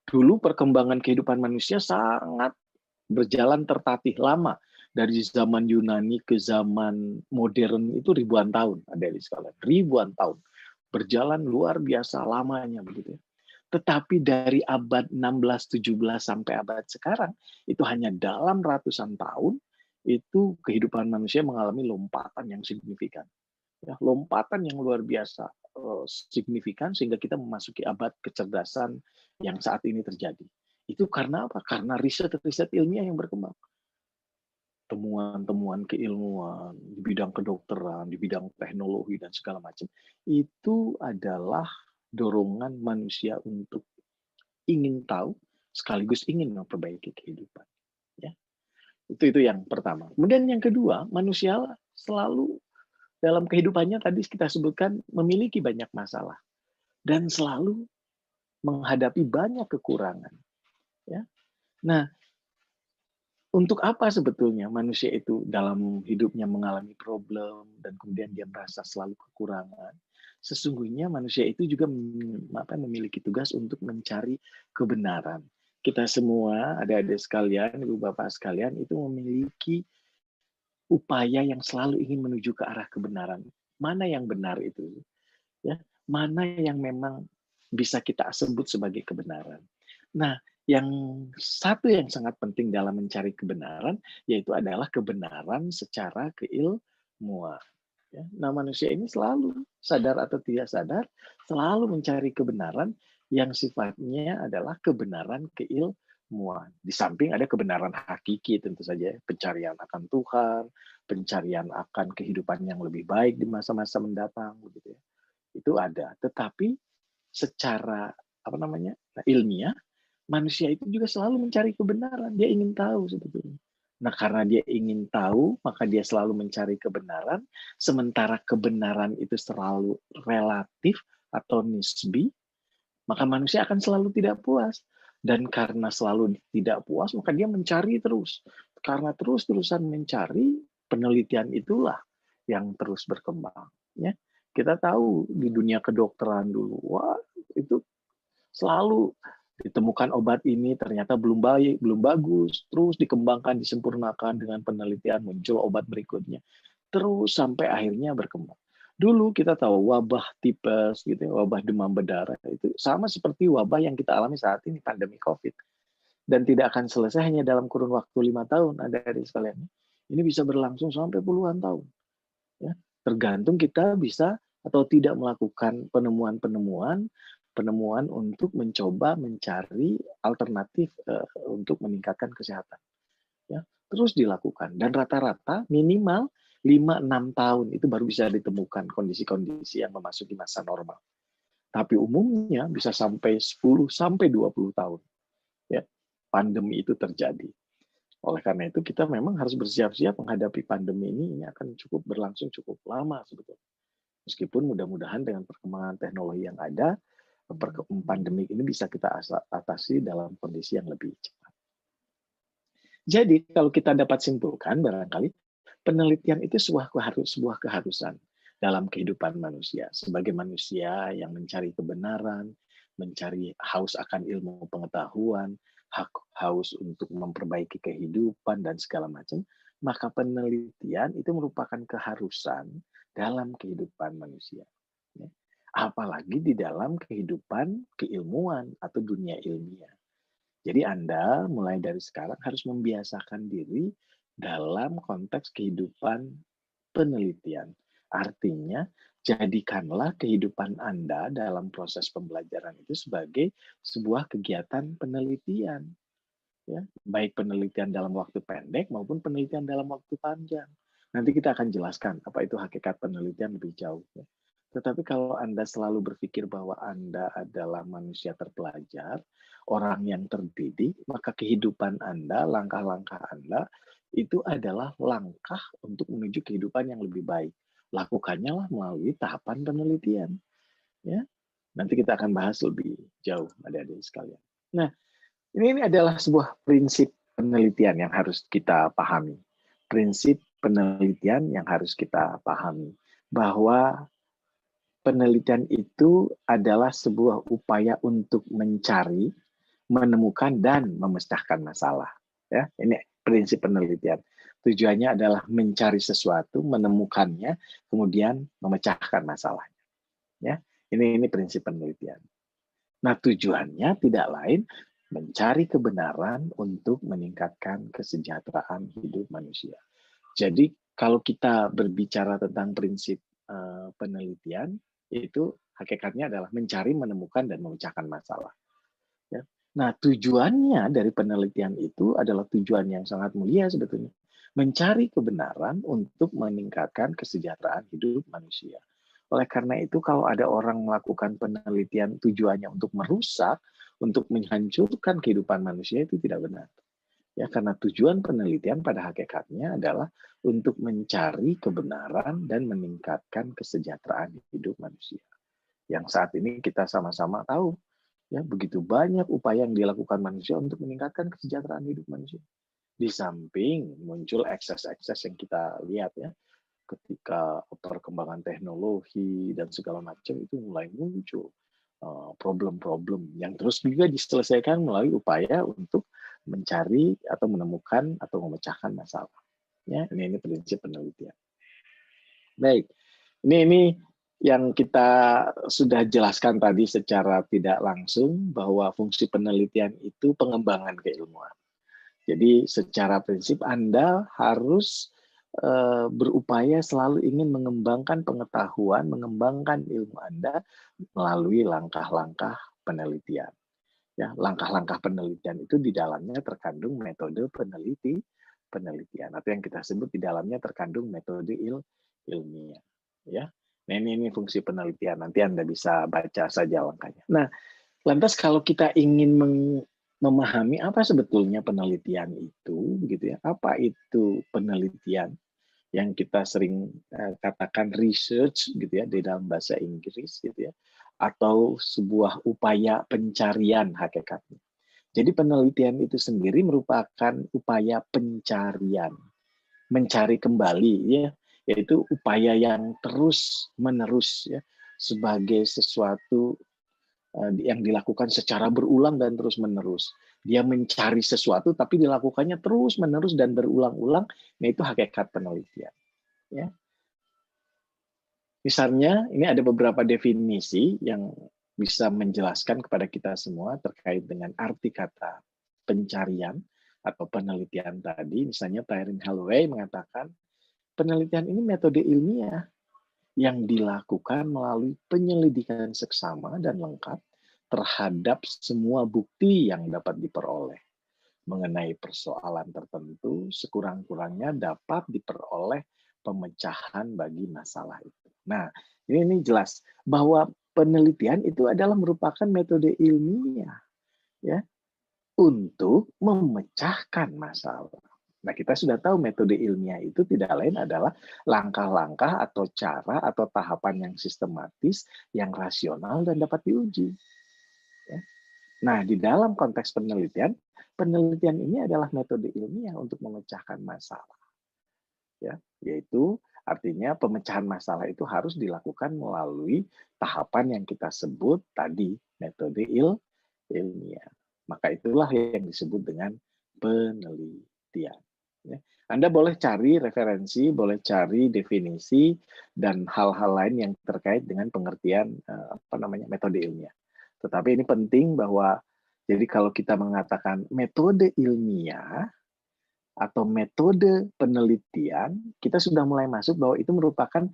Dulu perkembangan kehidupan manusia sangat berjalan tertatih lama. Dari zaman Yunani ke zaman modern itu ribuan tahun, adik-adik sekalian. Ribuan tahun. Berjalan luar biasa lamanya begitu. Tetapi dari abad 16-17 sampai abad sekarang, itu hanya dalam ratusan tahun, itu kehidupan manusia mengalami lompatan yang signifikan. Ya, lompatan yang luar biasa signifikan sehingga kita memasuki abad kecerdasan yang saat ini terjadi. Itu karena apa? Karena riset-riset ilmiah yang berkembang. Temuan-temuan keilmuan di bidang kedokteran, di bidang teknologi dan segala macam. Itu adalah dorongan manusia untuk ingin tahu sekaligus ingin memperbaiki kehidupan. Ya, itu yang pertama. Kemudian yang kedua, manusia selalu dalam kehidupannya tadi kita sebutkan memiliki banyak masalah dan selalu menghadapi banyak kekurangan. Ya, nah, untuk apa sebetulnya manusia itu dalam hidupnya mengalami problem dan kemudian dia merasa selalu kekurangan? Sesungguhnya manusia itu juga memiliki tugas untuk mencari kebenaran. Kita semua, adik-adik sekalian, ibu bapak sekalian, itu memiliki upaya yang selalu ingin menuju ke arah kebenaran. Mana yang benar itu? Ya, mana yang memang bisa kita sebut sebagai kebenaran. Nah, yang satu yang sangat penting dalam mencari kebenaran yaitu adalah kebenaran secara keilmuan. Ya, nah, manusia ini selalu sadar atau tidak sadar selalu mencari kebenaran yang sifatnya adalah kebenaran keilmuan. Di samping ada kebenaran hakiki tentu saja, pencarian akan Tuhan, pencarian akan kehidupan yang lebih baik di masa-masa mendatang, begitu ya. Itu ada. Tetapi secara ilmiah, manusia itu juga selalu mencari kebenaran. Dia ingin tahu sebetulnya. Nah, karena dia ingin tahu, maka dia selalu mencari kebenaran. Sementara kebenaran itu selalu relatif atau nisbi, maka manusia akan selalu tidak puas. Dan karena selalu tidak puas, maka dia mencari terus. Karena terus-terusan mencari, penelitian itulah yang terus berkembang. Ya, kita tahu di dunia kedokteran dulu, wah itu selalu ditemukan obat ini ternyata belum baik, belum bagus, terus dikembangkan, disempurnakan dengan penelitian, muncul obat berikutnya, terus sampai akhirnya berkembang. Dulu kita tahu wabah tipes, gitu, wabah demam berdarah itu sama seperti wabah yang kita alami saat ini, pandemi COVID, dan tidak akan selesai hanya dalam kurun waktu 5 tahun, adik-adik sekalian. Ini bisa berlangsung sampai puluhan tahun. Ya, tergantung kita bisa atau tidak melakukan penemuan untuk mencoba mencari alternatif untuk meningkatkan kesehatan. Ya, terus dilakukan dan rata-rata minimal 5-6 tahun itu baru bisa ditemukan kondisi-kondisi yang memasuki masa normal. Tapi umumnya bisa sampai 10 sampai 20 tahun. Ya, pandemi itu terjadi. Oleh karena itu kita memang harus bersiap-siap menghadapi pandemi ini akan cukup berlangsung cukup lama sebetulnya. Meskipun mudah-mudahan dengan perkembangan teknologi yang ada, pandemi ini bisa kita atasi dalam kondisi yang lebih cepat. Jadi kalau kita dapat simpulkan barangkali penelitian itu sebuah keharusan dalam kehidupan manusia. Sebagai manusia yang mencari kebenaran, mencari haus akan ilmu pengetahuan, haus untuk memperbaiki kehidupan dan segala macam, maka penelitian itu merupakan keharusan dalam kehidupan manusia. Apalagi di dalam kehidupan keilmuan atau dunia ilmiah. Jadi Anda mulai dari sekarang harus membiasakan diri dalam konteks kehidupan penelitian. Artinya, jadikanlah kehidupan Anda dalam proses pembelajaran itu sebagai sebuah kegiatan penelitian. Ya, baik penelitian dalam waktu pendek maupun penelitian dalam waktu panjang. Nanti kita akan jelaskan apa itu hakikat penelitian lebih jauh. Ya. Tetapi kalau Anda selalu berpikir bahwa Anda adalah manusia terpelajar, orang yang terdidik, maka kehidupan Anda, langkah-langkah Anda, itu adalah langkah untuk menuju kehidupan yang lebih baik. Lakukannya lah melalui tahapan penelitian. Ya, nanti kita akan bahas lebih jauh, adik-adik sekalian. Nah, ini adalah sebuah prinsip penelitian yang harus kita pahami. Prinsip penelitian yang harus kita pahami. Bahwa penelitian itu adalah sebuah upaya untuk mencari, menemukan, dan memecahkan masalah. Ya, ini prinsip penelitian. Tujuannya adalah mencari sesuatu, menemukannya, kemudian memecahkan masalahnya. Ya, ini prinsip penelitian. Nah, tujuannya tidak lain mencari kebenaran untuk meningkatkan kesejahteraan hidup manusia. Jadi, kalau kita berbicara tentang prinsip penelitian, itu hakikatnya adalah mencari, menemukan, dan memecahkan masalah. Ya. Nah, tujuannya dari penelitian itu adalah tujuan yang sangat mulia sebetulnya. Mencari kebenaran untuk meningkatkan kesejahteraan hidup manusia. Oleh karena itu, kalau ada orang melakukan penelitian tujuannya untuk merusak, untuk menghancurkan kehidupan manusia itu tidak benar. Ya, karena tujuan penelitian pada hakikatnya adalah untuk mencari kebenaran dan meningkatkan kesejahteraan hidup manusia. Yang saat ini kita sama-sama tahu, ya begitu banyak upaya yang dilakukan manusia untuk meningkatkan kesejahteraan hidup manusia. Di samping muncul ekses-ekses yang kita lihat ya, ketika perkembangan teknologi dan segala macam itu mulai muncul problem-problem yang terus juga diselesaikan melalui upaya untuk mencari atau menemukan atau memecahkan masalah. Ya, ini prinsip penelitian. Baik, ini yang kita sudah jelaskan tadi secara tidak langsung bahwa fungsi penelitian itu pengembangan keilmuan. Jadi secara prinsip Anda harus berupaya selalu ingin mengembangkan pengetahuan, mengembangkan ilmu Anda melalui langkah-langkah penelitian. Ya, langkah-langkah penelitian itu di dalamnya terkandung metode penelitian atau yang kita sebut di dalamnya terkandung metode ilmiah. Ya, nah ini fungsi penelitian. Nanti Anda bisa baca saja langkahnya. Nah, lantas kalau kita ingin memahami apa sebetulnya penelitian itu, gitu ya? Apa itu penelitian? Yang kita sering katakan research, gitu ya, di dalam bahasa Inggris, gitu ya, atau sebuah upaya pencarian hakikatnya. Jadi penelitian itu sendiri merupakan upaya pencarian, mencari kembali, ya, yaitu upaya yang terus menerus, ya, sebagai sesuatu yang dilakukan secara berulang dan terus-menerus. Dia mencari sesuatu, tapi dilakukannya terus-menerus dan berulang-ulang. Nah, itu hakikat penelitian. Ya. Misalnya, ini ada beberapa definisi yang bisa menjelaskan kepada kita semua terkait dengan arti kata pencarian atau penelitian tadi. Misalnya, Tyrone Holloway mengatakan, penelitian ini metode ilmiah yang dilakukan melalui penyelidikan seksama dan lengkap terhadap semua bukti yang dapat diperoleh mengenai persoalan tertentu, sekurang-kurangnya dapat diperoleh pemecahan bagi masalah itu. Nah, ini jelas bahwa penelitian itu adalah merupakan metode ilmiah, ya, untuk memecahkan masalah. Nah, kita sudah tahu metode ilmiah itu tidak lain adalah langkah-langkah atau cara atau tahapan yang sistematis, yang rasional dan dapat diuji. Ya. Nah, di dalam konteks penelitian ini adalah metode ilmiah untuk memecahkan masalah. Ya, yaitu artinya pemecahan masalah itu harus dilakukan melalui tahapan yang kita sebut tadi, metode ilmiah. Maka itulah yang disebut dengan penelitian. Ya. Anda boleh cari referensi, boleh cari definisi, dan hal-hal lain yang terkait dengan pengertian metode ilmiah. Tetapi ini penting bahwa jadi kalau kita mengatakan metode ilmiah atau metode penelitian, kita sudah mulai masuk bahwa itu merupakan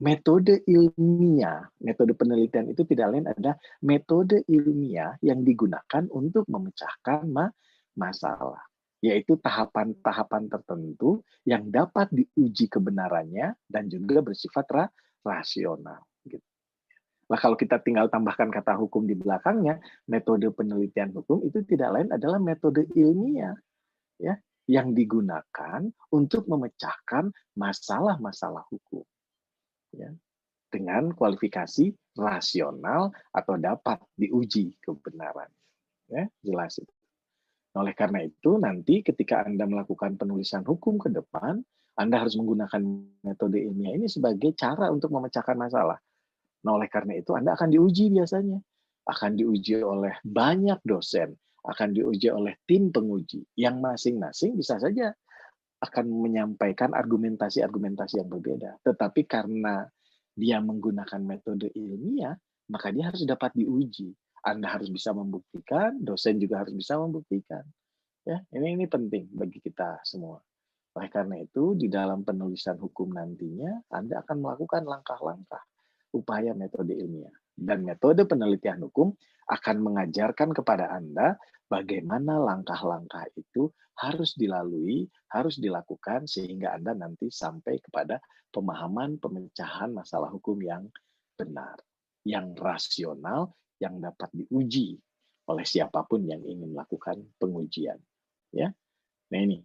metode ilmiah. Metode penelitian itu tidak lain adalah metode ilmiah yang digunakan untuk memecahkan masalah, yaitu tahapan-tahapan tertentu yang dapat diuji kebenarannya dan juga bersifat rasional. Gitu. Nah, kalau kita tinggal tambahkan kata hukum di belakangnya, metode penelitian hukum itu tidak lain adalah metode ilmiah, ya, yang digunakan untuk memecahkan masalah-masalah hukum, ya, dengan kualifikasi rasional atau dapat diuji kebenaran. Ya, jelas itu. Oleh karena itu, nanti ketika Anda melakukan penulisan hukum ke depan, Anda harus menggunakan metode ilmiah ini sebagai cara untuk memecahkan masalah. Nah, oleh karena itu Anda akan diuji biasanya. Akan diuji oleh banyak dosen, akan diuji oleh tim penguji, yang masing-masing bisa saja akan menyampaikan argumentasi-argumentasi yang berbeda. Tetapi karena dia menggunakan metode ilmiah, maka dia harus dapat diuji. Anda harus bisa membuktikan, dosen juga harus bisa membuktikan. Ya, ini penting bagi kita semua. Oleh karena itu, di dalam penulisan hukum nantinya, Anda akan melakukan langkah-langkah upaya metode ilmiah. Dan metode penelitian hukum akan mengajarkan kepada Anda bagaimana langkah-langkah itu harus dilalui, harus dilakukan, sehingga Anda nanti sampai kepada pemahaman pemecahan masalah hukum yang benar, yang rasional, yang dapat diuji oleh siapapun yang ingin melakukan pengujian. Ya, nah ini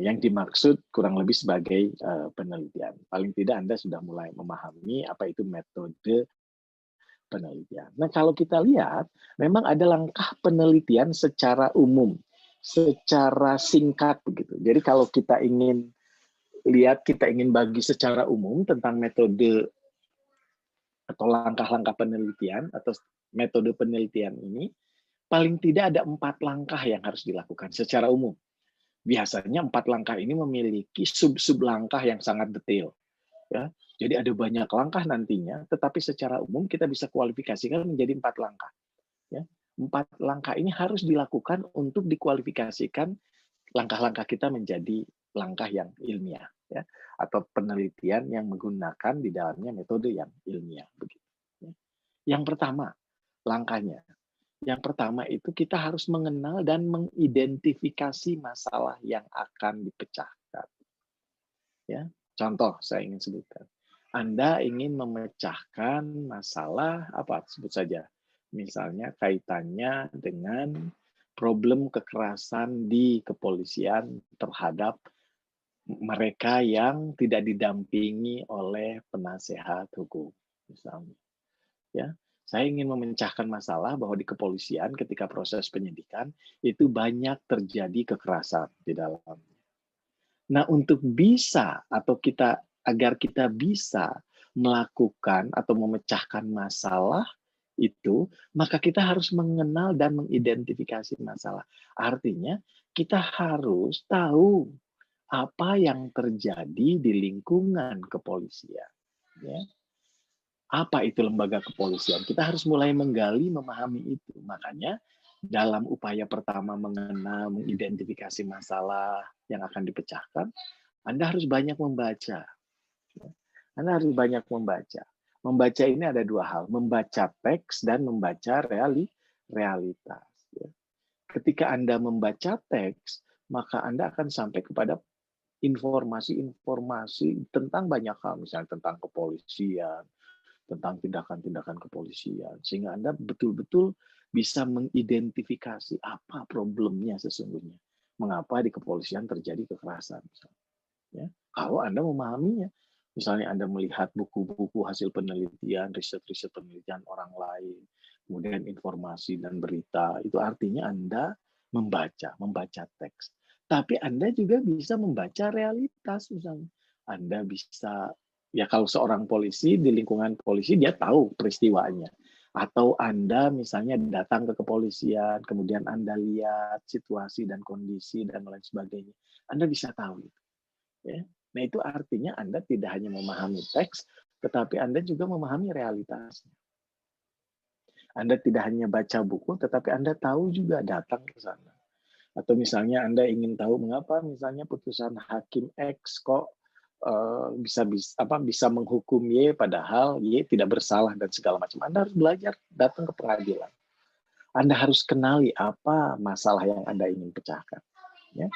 yang dimaksud kurang lebih sebagai penelitian. Paling tidak Anda sudah mulai memahami apa itu metode penelitian. Nah, kalau kita lihat, memang ada langkah penelitian secara umum, secara singkat begitu. Jadi kalau kita ingin lihat, kita ingin bagi secara umum tentang metode atau langkah-langkah penelitian atau metode penelitian ini, paling tidak ada 4 langkah yang harus dilakukan secara umum. Biasanya 4 langkah ini memiliki sub-sub langkah yang sangat detail. Ya. Jadi ada banyak langkah nantinya, tetapi secara umum kita bisa kualifikasikan menjadi 4 langkah. Ya. 4 langkah ini harus dilakukan untuk dikualifikasikan langkah-langkah kita menjadi langkah yang ilmiah, ya, atau penelitian yang menggunakan di dalamnya metode yang ilmiah. Begitu. Yang pertama, langkahnya. Yang pertama itu kita harus mengenal dan mengidentifikasi masalah yang akan dipecahkan. Ya, contoh saya ingin sebutkan. Anda ingin memecahkan masalah apa? Sebut saja. Misalnya kaitannya dengan problem kekerasan di kepolisian terhadap mereka yang tidak didampingi oleh penasehat hukum, misalnya. Ya, saya ingin memecahkan masalah bahwa di kepolisian ketika proses penyidikan itu banyak terjadi kekerasan di dalamnya. Nah, untuk bisa atau agar kita bisa melakukan atau memecahkan masalah itu, maka kita harus mengenal dan mengidentifikasi masalah. Artinya, kita harus tahu apa yang terjadi di lingkungan kepolisian. Ya. Apa itu lembaga kepolisian? Kita harus mulai menggali, memahami itu. Makanya dalam upaya pertama mengenal, mengidentifikasi masalah yang akan dipecahkan, Anda harus banyak membaca. Anda harus banyak membaca. Membaca ini ada 2 hal, membaca teks dan membaca realitas. Ketika Anda membaca teks, maka Anda akan sampai kepada informasi-informasi tentang banyak hal, misalnya tentang kepolisian, tentang tindakan-tindakan kepolisian, sehingga Anda betul-betul bisa mengidentifikasi apa problemnya sesungguhnya, mengapa di kepolisian terjadi kekerasan. Ya, kalau Anda memahaminya, misalnya Anda melihat buku-buku hasil penelitian, riset-riset penelitian orang lain, kemudian informasi dan berita, itu artinya Anda membaca teks. Tapi Anda juga bisa membaca realitas, misalnya. Anda bisa, ya kalau seorang polisi, di lingkungan polisi, dia tahu peristiwanya. Atau Anda misalnya datang ke kepolisian, kemudian Anda lihat situasi dan kondisi dan lain sebagainya. Anda bisa tahu itu. Ya. Nah, itu artinya Anda tidak hanya memahami teks, tetapi Anda juga memahami realitasnya. Anda tidak hanya baca buku, tetapi Anda tahu juga datang ke sana. Atau misalnya Anda ingin tahu mengapa misalnya putusan hakim X kok bisa menghukum Y padahal Y tidak bersalah dan segala macam. Anda harus belajar datang ke pengadilan. Anda harus kenali apa masalah yang Anda ingin pecahkan. Ya.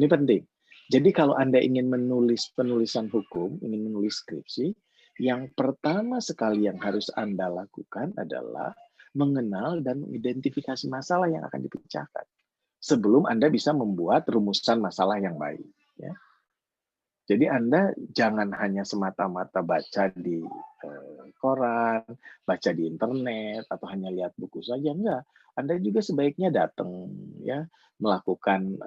Ini penting. Jadi kalau Anda ingin menulis penulisan hukum, ingin menulis skripsi, yang pertama sekali yang harus Anda lakukan adalah mengenal dan mengidentifikasi masalah yang akan dipecahkan sebelum Anda bisa membuat rumusan masalah yang baik. Ya. Jadi Anda jangan hanya semata-mata baca di koran, baca di internet, atau hanya lihat buku saja, enggak. Anda juga sebaiknya datang, ya, melakukan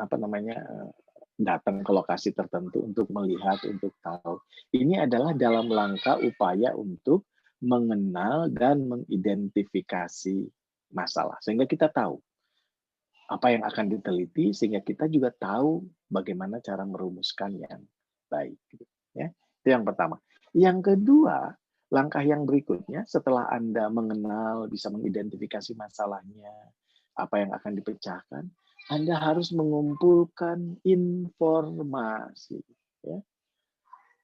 datang ke lokasi tertentu untuk melihat, untuk tahu. Ini adalah dalam langkah upaya untuk mengenal dan mengidentifikasi masalah, sehingga kita tahu apa yang akan diteliti, sehingga kita juga tahu bagaimana cara merumuskan yang baik. Ya, itu yang pertama. Yang kedua, langkah yang berikutnya setelah Anda mengenal, bisa mengidentifikasi masalahnya, apa yang akan dipecahkan, Anda harus mengumpulkan informasi. Ya.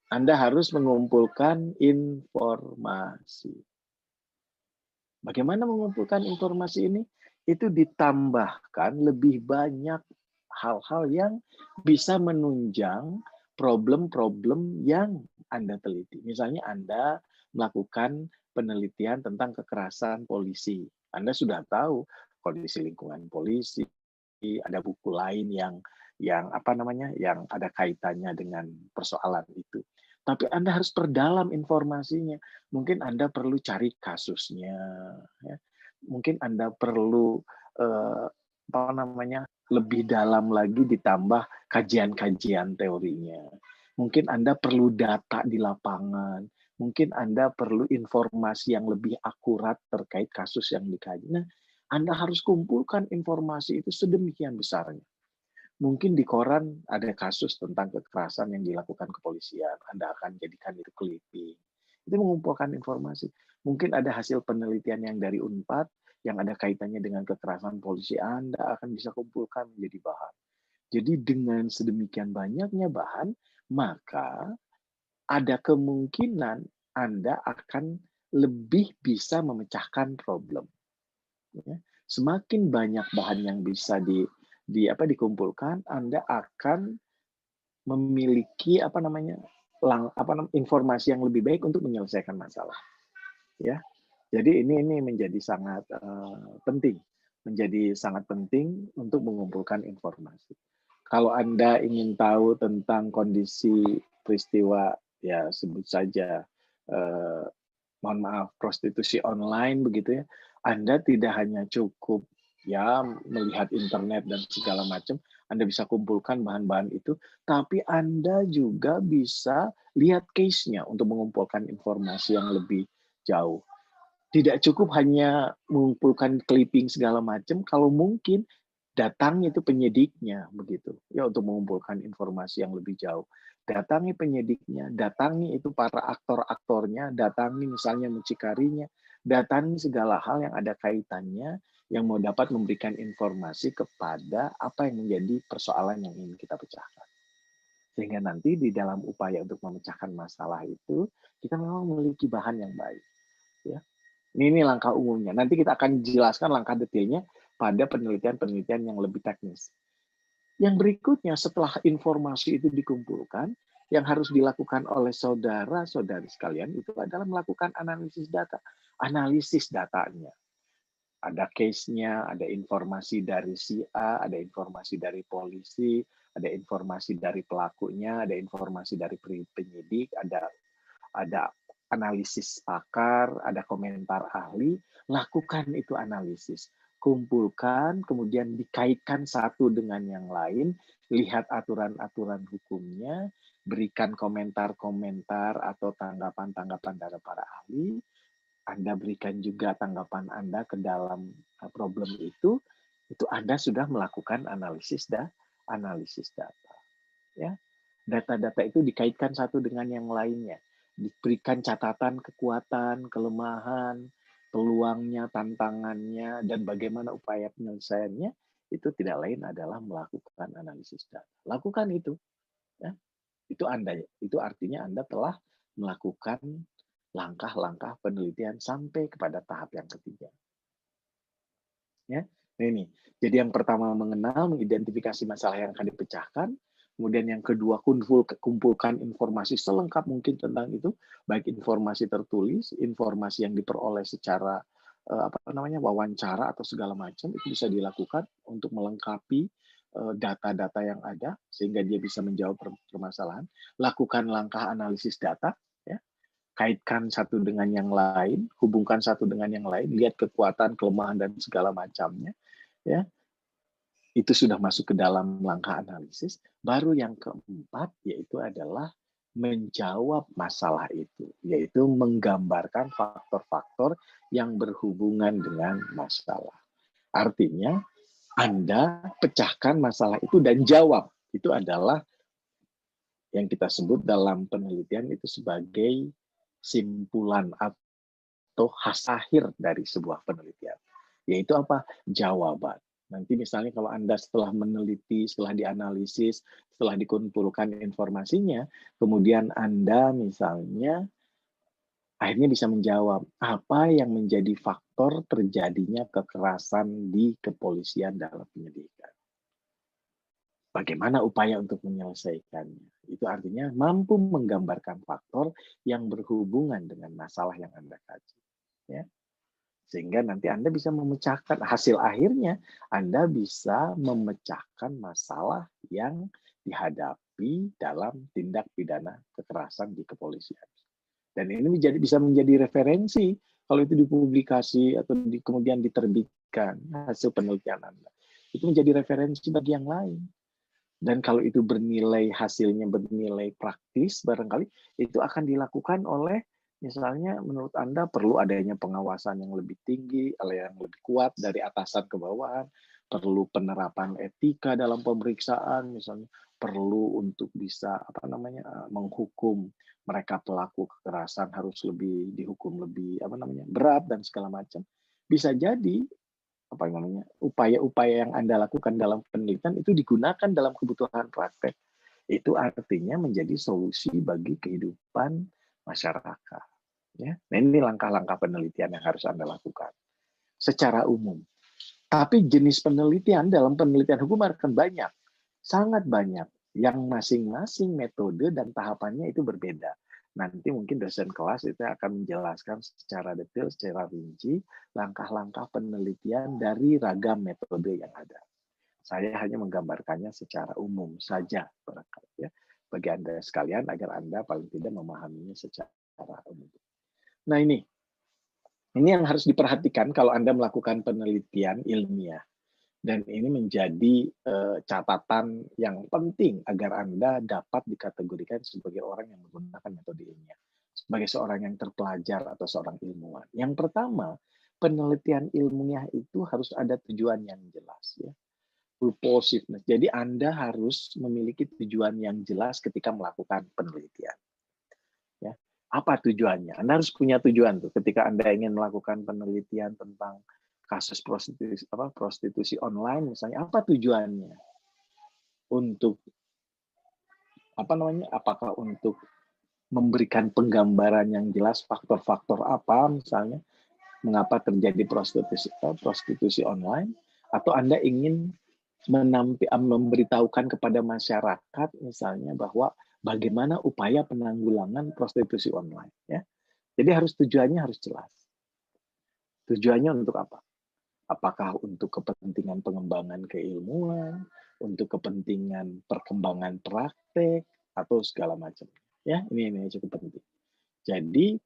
Anda harus mengumpulkan informasi. Bagaimana mengumpulkan informasi ini? Itu ditambahkan lebih banyak hal-hal yang bisa menunjang problem-problem yang Anda teliti. Misalnya Anda melakukan penelitian tentang kekerasan polisi. Anda sudah tahu kondisi lingkungan polisi, ada buku lain yang apa namanya, yang ada kaitannya dengan persoalan itu. Tapi Anda harus perdalam informasinya. Mungkin Anda perlu cari kasusnya, ya. Mungkin Anda perlu apa namanya, lebih dalam lagi ditambah kajian-kajian teorinya. Mungkin Anda perlu data di lapangan. Mungkin Anda perlu informasi yang lebih akurat terkait kasus yang dikaji. Nah, Anda harus kumpulkan informasi itu sedemikian besarnya. Mungkin di koran ada kasus tentang kekerasan yang dilakukan kepolisian, Anda akan jadikan itu clipping. Itu mengumpulkan informasi. Mungkin ada hasil penelitian yang dari Unpad, yang ada kaitannya dengan kekerasan polisi, Anda akan bisa kumpulkan menjadi bahan. Jadi dengan sedemikian banyaknya bahan, maka ada kemungkinan Anda akan lebih bisa memecahkan problem. Ya. Semakin banyak bahan yang bisa dikumpulkan, Anda akan memiliki informasi yang lebih baik untuk menyelesaikan masalah. Ya, jadi ini menjadi sangat penting, untuk mengumpulkan informasi. Kalau Anda ingin tahu tentang kondisi peristiwa, ya sebut saja, mohon maaf, prostitusi online begitu ya, Anda tidak hanya cukup ya melihat internet dan segala macam, Anda bisa kumpulkan bahan-bahan itu, tapi Anda juga bisa lihat case-nya untuk mengumpulkan informasi yang lebih jauh. Tidak cukup hanya mengumpulkan clipping segala macam, kalau mungkin datangi itu penyidiknya begitu ya untuk mengumpulkan informasi yang lebih jauh. Datangi penyidiknya, datangi itu para aktor-aktornya, datangi misalnya mucikarinya, datangi segala hal yang ada kaitannya yang mau dapat memberikan informasi kepada apa yang menjadi persoalan yang ingin kita pecahkan. Sehingga nanti di dalam upaya untuk memecahkan masalah itu, kita memang memiliki bahan yang baik. Ya. Ini langkah umumnya. Nanti kita akan jelaskan langkah detailnya pada penelitian-penelitian yang lebih teknis. Yang berikutnya, setelah informasi itu dikumpulkan, yang harus dilakukan oleh saudara-saudari sekalian itu adalah melakukan analisis data. Analisis datanya. Ada case-nya, ada informasi dari si A, ada informasi dari polisi, ada informasi dari pelakunya, ada informasi dari penyidik, ada analisis pakar, ada komentar ahli, lakukan itu analisis. Kumpulkan, kemudian dikaitkan satu dengan yang lain, lihat aturan-aturan hukumnya, berikan komentar-komentar atau tanggapan-tanggapan dari para ahli, Anda berikan juga tanggapan Anda ke dalam problem itu Anda sudah melakukan analisis data. Ya. Data-data itu dikaitkan satu dengan yang lainnya. Diberikan catatan kekuatan, kelemahan, peluangnya, tantangannya, dan bagaimana upaya penyelesaiannya, itu tidak lain adalah melakukan analisis data. Lakukan itu. Ya. Itu artinya Anda telah melakukan langkah-langkah penelitian sampai kepada tahap yang ketiga. Ya. Nah ini. Jadi yang pertama mengenal, mengidentifikasi masalah yang akan dipecahkan. Kemudian yang kedua, kumpulkan informasi selengkap mungkin tentang itu, baik informasi tertulis, informasi yang diperoleh secara wawancara atau segala macam, itu bisa dilakukan untuk melengkapi data-data yang ada sehingga dia bisa menjawab permasalahan. Lakukan langkah analisis data, ya. Kaitkan satu dengan yang lain, hubungkan satu dengan yang lain, lihat kekuatan, kelemahan dan segala macamnya, ya. Itu sudah masuk ke dalam langkah analisis. Baru yang keempat yaitu adalah menjawab masalah itu, yaitu menggambarkan faktor-faktor yang berhubungan dengan masalah. Artinya, Anda pecahkan masalah itu dan jawab. Itu adalah yang kita sebut dalam penelitian itu sebagai simpulan atau akhir dari sebuah penelitian. Yaitu apa? Jawaban. Nanti misalnya kalau Anda setelah meneliti, setelah dianalisis, setelah dikumpulkan informasinya, kemudian Anda misalnya akhirnya bisa menjawab apa yang menjadi faktor terjadinya kekerasan di kepolisian dalam penyidikan. Bagaimana upaya untuk menyelesaikannya? Itu artinya mampu menggambarkan faktor yang berhubungan dengan masalah yang Anda kaji. Ya. Sehingga nanti Anda bisa memecahkan, hasil akhirnya Anda bisa memecahkan masalah yang dihadapi dalam tindak pidana kekerasan di kepolisian. Dan ini bisa menjadi referensi kalau itu dipublikasi atau kemudian diterbitkan hasil penelitian Anda. Itu menjadi referensi bagi yang lain. Dan kalau itu hasilnya bernilai praktis, barangkali itu akan dilakukan oleh, misalnya menurut Anda perlu adanya pengawasan yang lebih tinggi, yang lebih kuat dari atasan ke bawahan, perlu penerapan etika dalam pemeriksaan, misalnya perlu untuk bisa menghukum mereka pelaku kekerasan harus dihukum lebih berat dan segala macam. Bisa jadi upaya-upaya yang Anda lakukan dalam penelitian itu digunakan dalam kebutuhan praktek. Itu artinya menjadi solusi bagi kehidupan masyarakat. Ya. Nah, ini langkah-langkah penelitian yang harus Anda lakukan secara umum. Tapi jenis penelitian dalam penelitian hukum akan banyak, sangat banyak, yang masing-masing metode dan tahapannya itu berbeda. Nanti mungkin dosen kelas itu akan menjelaskan secara detail, secara rinci, langkah-langkah penelitian dari ragam metode yang ada. Saya hanya menggambarkannya secara umum saja, barangkali ya, bagi Anda sekalian, agar Anda paling tidak memahaminya secara umum. Nah, ini yang harus diperhatikan kalau Anda melakukan penelitian ilmiah. Dan ini menjadi catatan yang penting agar Anda dapat dikategorikan sebagai orang yang menggunakan metode ilmiah, sebagai seorang yang terpelajar atau seorang ilmuwan. Yang pertama, penelitian ilmiah itu harus ada tujuan yang jelas, ya. Purposiveness. Jadi Anda harus memiliki tujuan yang jelas ketika melakukan penelitian. Ya. Apa tujuannya? Anda harus punya tujuan tuh ketika Anda ingin melakukan penelitian tentang kasus prostitusi online misalnya, apa tujuannya? Untuk apakah untuk memberikan penggambaran yang jelas faktor-faktor apa misalnya mengapa terjadi prostitusi online, atau Anda ingin memberitahukan kepada masyarakat misalnya bahwa bagaimana upaya penanggulangan prostitusi online, ya. Jadi tujuannya harus jelas. Tujuannya untuk apa? Apakah untuk kepentingan pengembangan keilmuan, untuk kepentingan perkembangan praktek, atau segala macam. Ya, ini cukup penting. Jadi,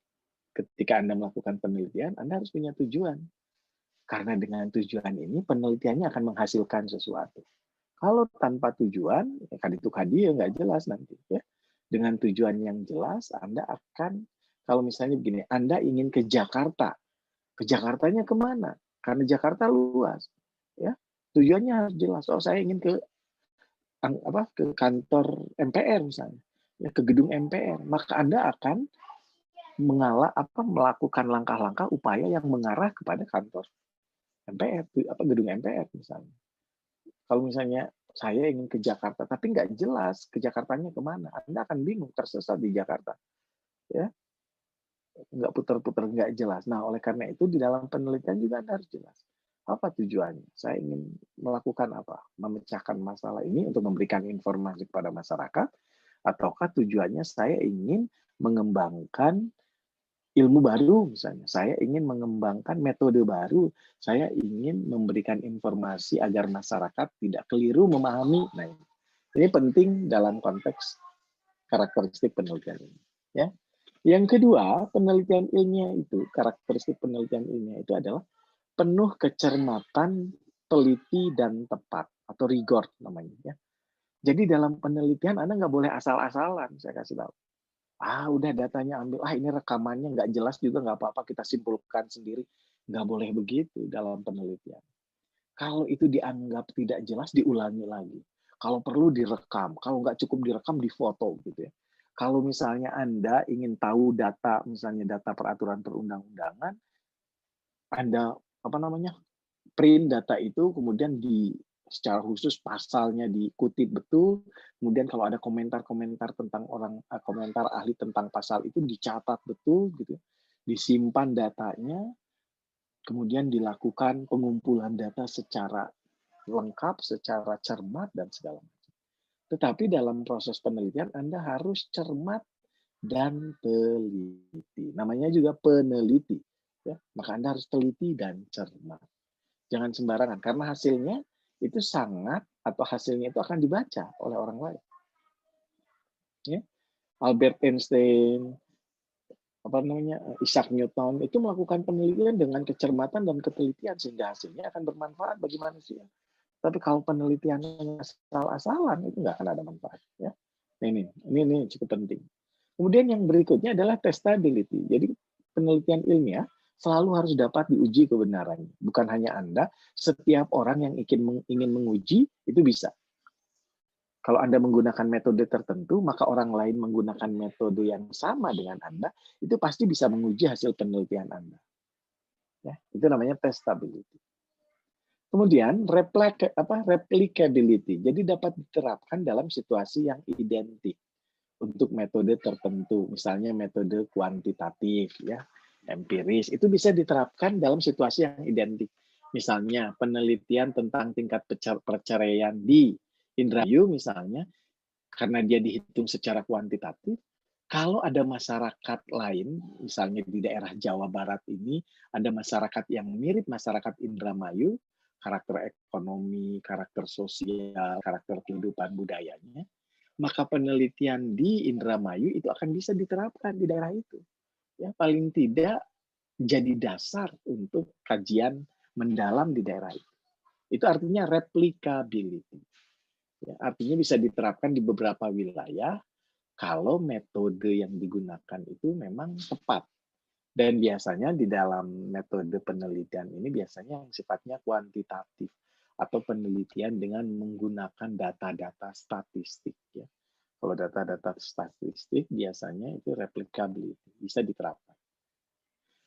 ketika Anda melakukan penelitian, Anda harus punya tujuan. Karena dengan tujuan ini, penelitiannya akan menghasilkan sesuatu. Kalau tanpa tujuan, ya kadi nggak jelas nanti. Ya. Dengan tujuan yang jelas, Anda akan, kalau misalnya begini, Anda ingin ke Jakarta. Ke Jakartanya kemana? Karena Jakarta luas, ya. Tujuannya harus jelas. Oh, saya ingin ke kantor MPR misalnya, ya, ke gedung MPR. Maka Anda akan melakukan langkah-langkah upaya yang mengarah kepada kantor MPR, gedung MPR misalnya. Kalau misalnya saya ingin ke Jakarta, tapi nggak jelas ke Jakartanya kemana, Anda akan bingung, tersesat di Jakarta, ya. Nggak putar-putar, nggak jelas. Nah, oleh karena itu di dalam penelitian juga Anda harus jelas. Apa tujuannya? Saya ingin melakukan apa? Memecahkan masalah ini untuk memberikan informasi kepada masyarakat, ataukah tujuannya saya ingin mengembangkan ilmu baru misalnya. Saya ingin mengembangkan metode baru. Saya ingin memberikan informasi agar masyarakat tidak keliru memahami. Nah, ini penting dalam konteks karakteristik penelitian ini, ya. Yang kedua, penelitian ilmiah itu, karakteristik penelitian ilmiah itu adalah penuh kecermatan, teliti, dan tepat, atau rigor namanya. Ya. Jadi dalam penelitian Anda nggak boleh asal-asalan, saya kasih tahu. Udah datanya ambil, ini rekamannya nggak jelas juga nggak apa-apa, kita simpulkan sendiri. Nggak boleh begitu dalam penelitian. Kalau itu dianggap tidak jelas, diulangi lagi. Kalau perlu direkam, kalau nggak cukup direkam, difoto gitu ya. Kalau misalnya Anda ingin tahu data, misalnya data peraturan perundang-undangan, Anda print data itu, kemudian secara khusus pasalnya dikutip betul, kemudian kalau ada komentar-komentar tentang komentar ahli tentang pasal itu dicatat betul gitu, disimpan datanya, kemudian dilakukan pengumpulan data secara lengkap, secara cermat dan segala macam. Tetapi dalam proses penelitian Anda harus cermat dan teliti. Namanya juga peneliti. Ya, maka Anda harus teliti dan cermat. Jangan sembarangan, karena hasilnya itu hasilnya itu akan dibaca oleh orang lain. Ya. Albert Einstein, Isaac Newton itu melakukan penelitian dengan kecermatan dan ketelitian sehingga hasilnya akan bermanfaat bagi manusia. Tapi kalau penelitiannya asal-asalan itu nggak akan ada manfaat. Ya. Nah, ini cukup penting. Kemudian yang berikutnya adalah testability. Jadi penelitian ilmiah selalu harus dapat diuji kebenarannya. Bukan hanya Anda, setiap orang yang ingin menguji itu bisa. Kalau Anda menggunakan metode tertentu, maka orang lain menggunakan metode yang sama dengan Anda, itu pasti bisa menguji hasil penelitian Anda. Ya, itu namanya testability. Kemudian replicability, jadi dapat diterapkan dalam situasi yang identik untuk metode tertentu, misalnya metode kuantitatif, ya, empiris, itu bisa diterapkan dalam situasi yang identik. Misalnya penelitian tentang tingkat perceraian di Indramayu misalnya, karena dia dihitung secara kuantitatif, kalau ada masyarakat lain, misalnya di daerah Jawa Barat ini, ada masyarakat yang mirip masyarakat Indramayu, karakter ekonomi, karakter sosial, karakter kehidupan budayanya, maka penelitian di Indramayu itu akan bisa diterapkan di daerah itu. Ya, paling tidak jadi dasar untuk kajian mendalam di daerah itu. Itu artinya replicability. Ya, artinya bisa diterapkan di beberapa wilayah kalau metode yang digunakan itu memang tepat. Dan biasanya di dalam metode penelitian ini biasanya yang sifatnya kuantitatif atau penelitian dengan menggunakan data-data statistik. Ya. Kalau data-data statistik biasanya itu replicability, bisa diterapkan.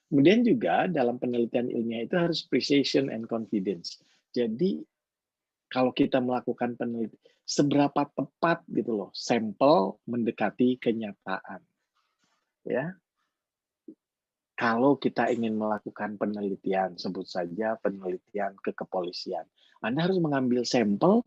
Kemudian juga dalam penelitian ilmiah itu harus precision and confidence. Jadi kalau kita melakukan penelitian, seberapa tepat gitu loh sampel mendekati kenyataan. Ya. Kalau kita ingin melakukan penelitian, sebut saja penelitian ke kepolisian, Anda harus mengambil sampel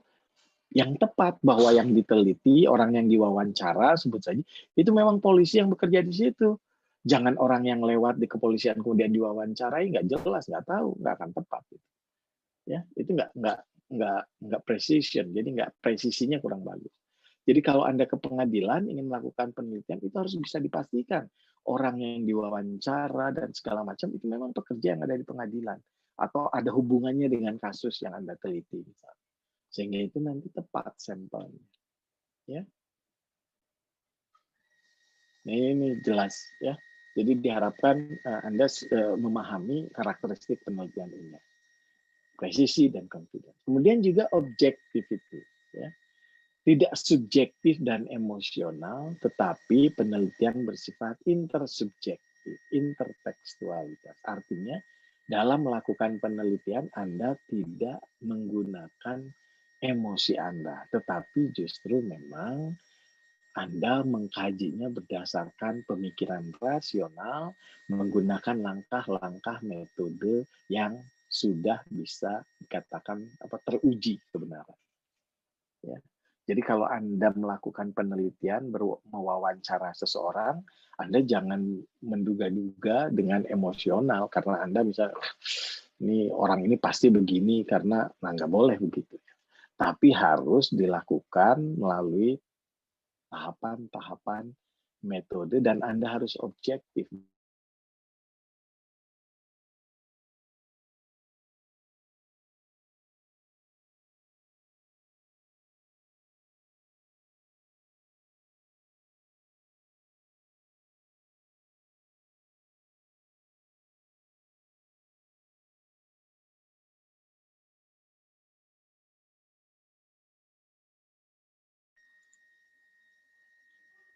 yang tepat bahwa yang diteliti, orang yang diwawancara, sebut saja, itu memang polisi yang bekerja di situ. Jangan orang yang lewat di kepolisian kemudian diwawancarai, nggak jelas, nggak tahu, nggak akan tepat. Ya, itu nggak precision, jadi nggak presisinya kurang bagus. Jadi kalau Anda ke pengadilan ingin melakukan penelitian, itu harus bisa dipastikan orang yang diwawancara dan segala macam itu memang pekerja yang ada di pengadilan atau ada hubungannya dengan kasus yang Anda teliti, misalnya. Sehingga itu nanti tepat sampelnya. Ya. Nah, ini jelas ya. Jadi diharapkan Anda memahami karakteristik penelitian ini. Presisi dan confidence. Kemudian juga objectivity. Ya. Tidak subjektif dan emosional, tetapi penelitian bersifat intersubjektif, intertekstualitas. Artinya, dalam melakukan penelitian, Anda tidak menggunakan emosi Anda, tetapi justru memang Anda mengkajinya berdasarkan pemikiran rasional, menggunakan langkah-langkah metode yang sudah bisa dikatakan teruji kebenaran. Ya. Jadi kalau Anda melakukan penelitian, mewawancara seseorang, Anda jangan menduga-duga dengan emosional karena Anda bisa, ini orang ini pasti begini karena nggak boleh begitu. Tapi harus dilakukan melalui tahapan-tahapan metode dan Anda harus objektif.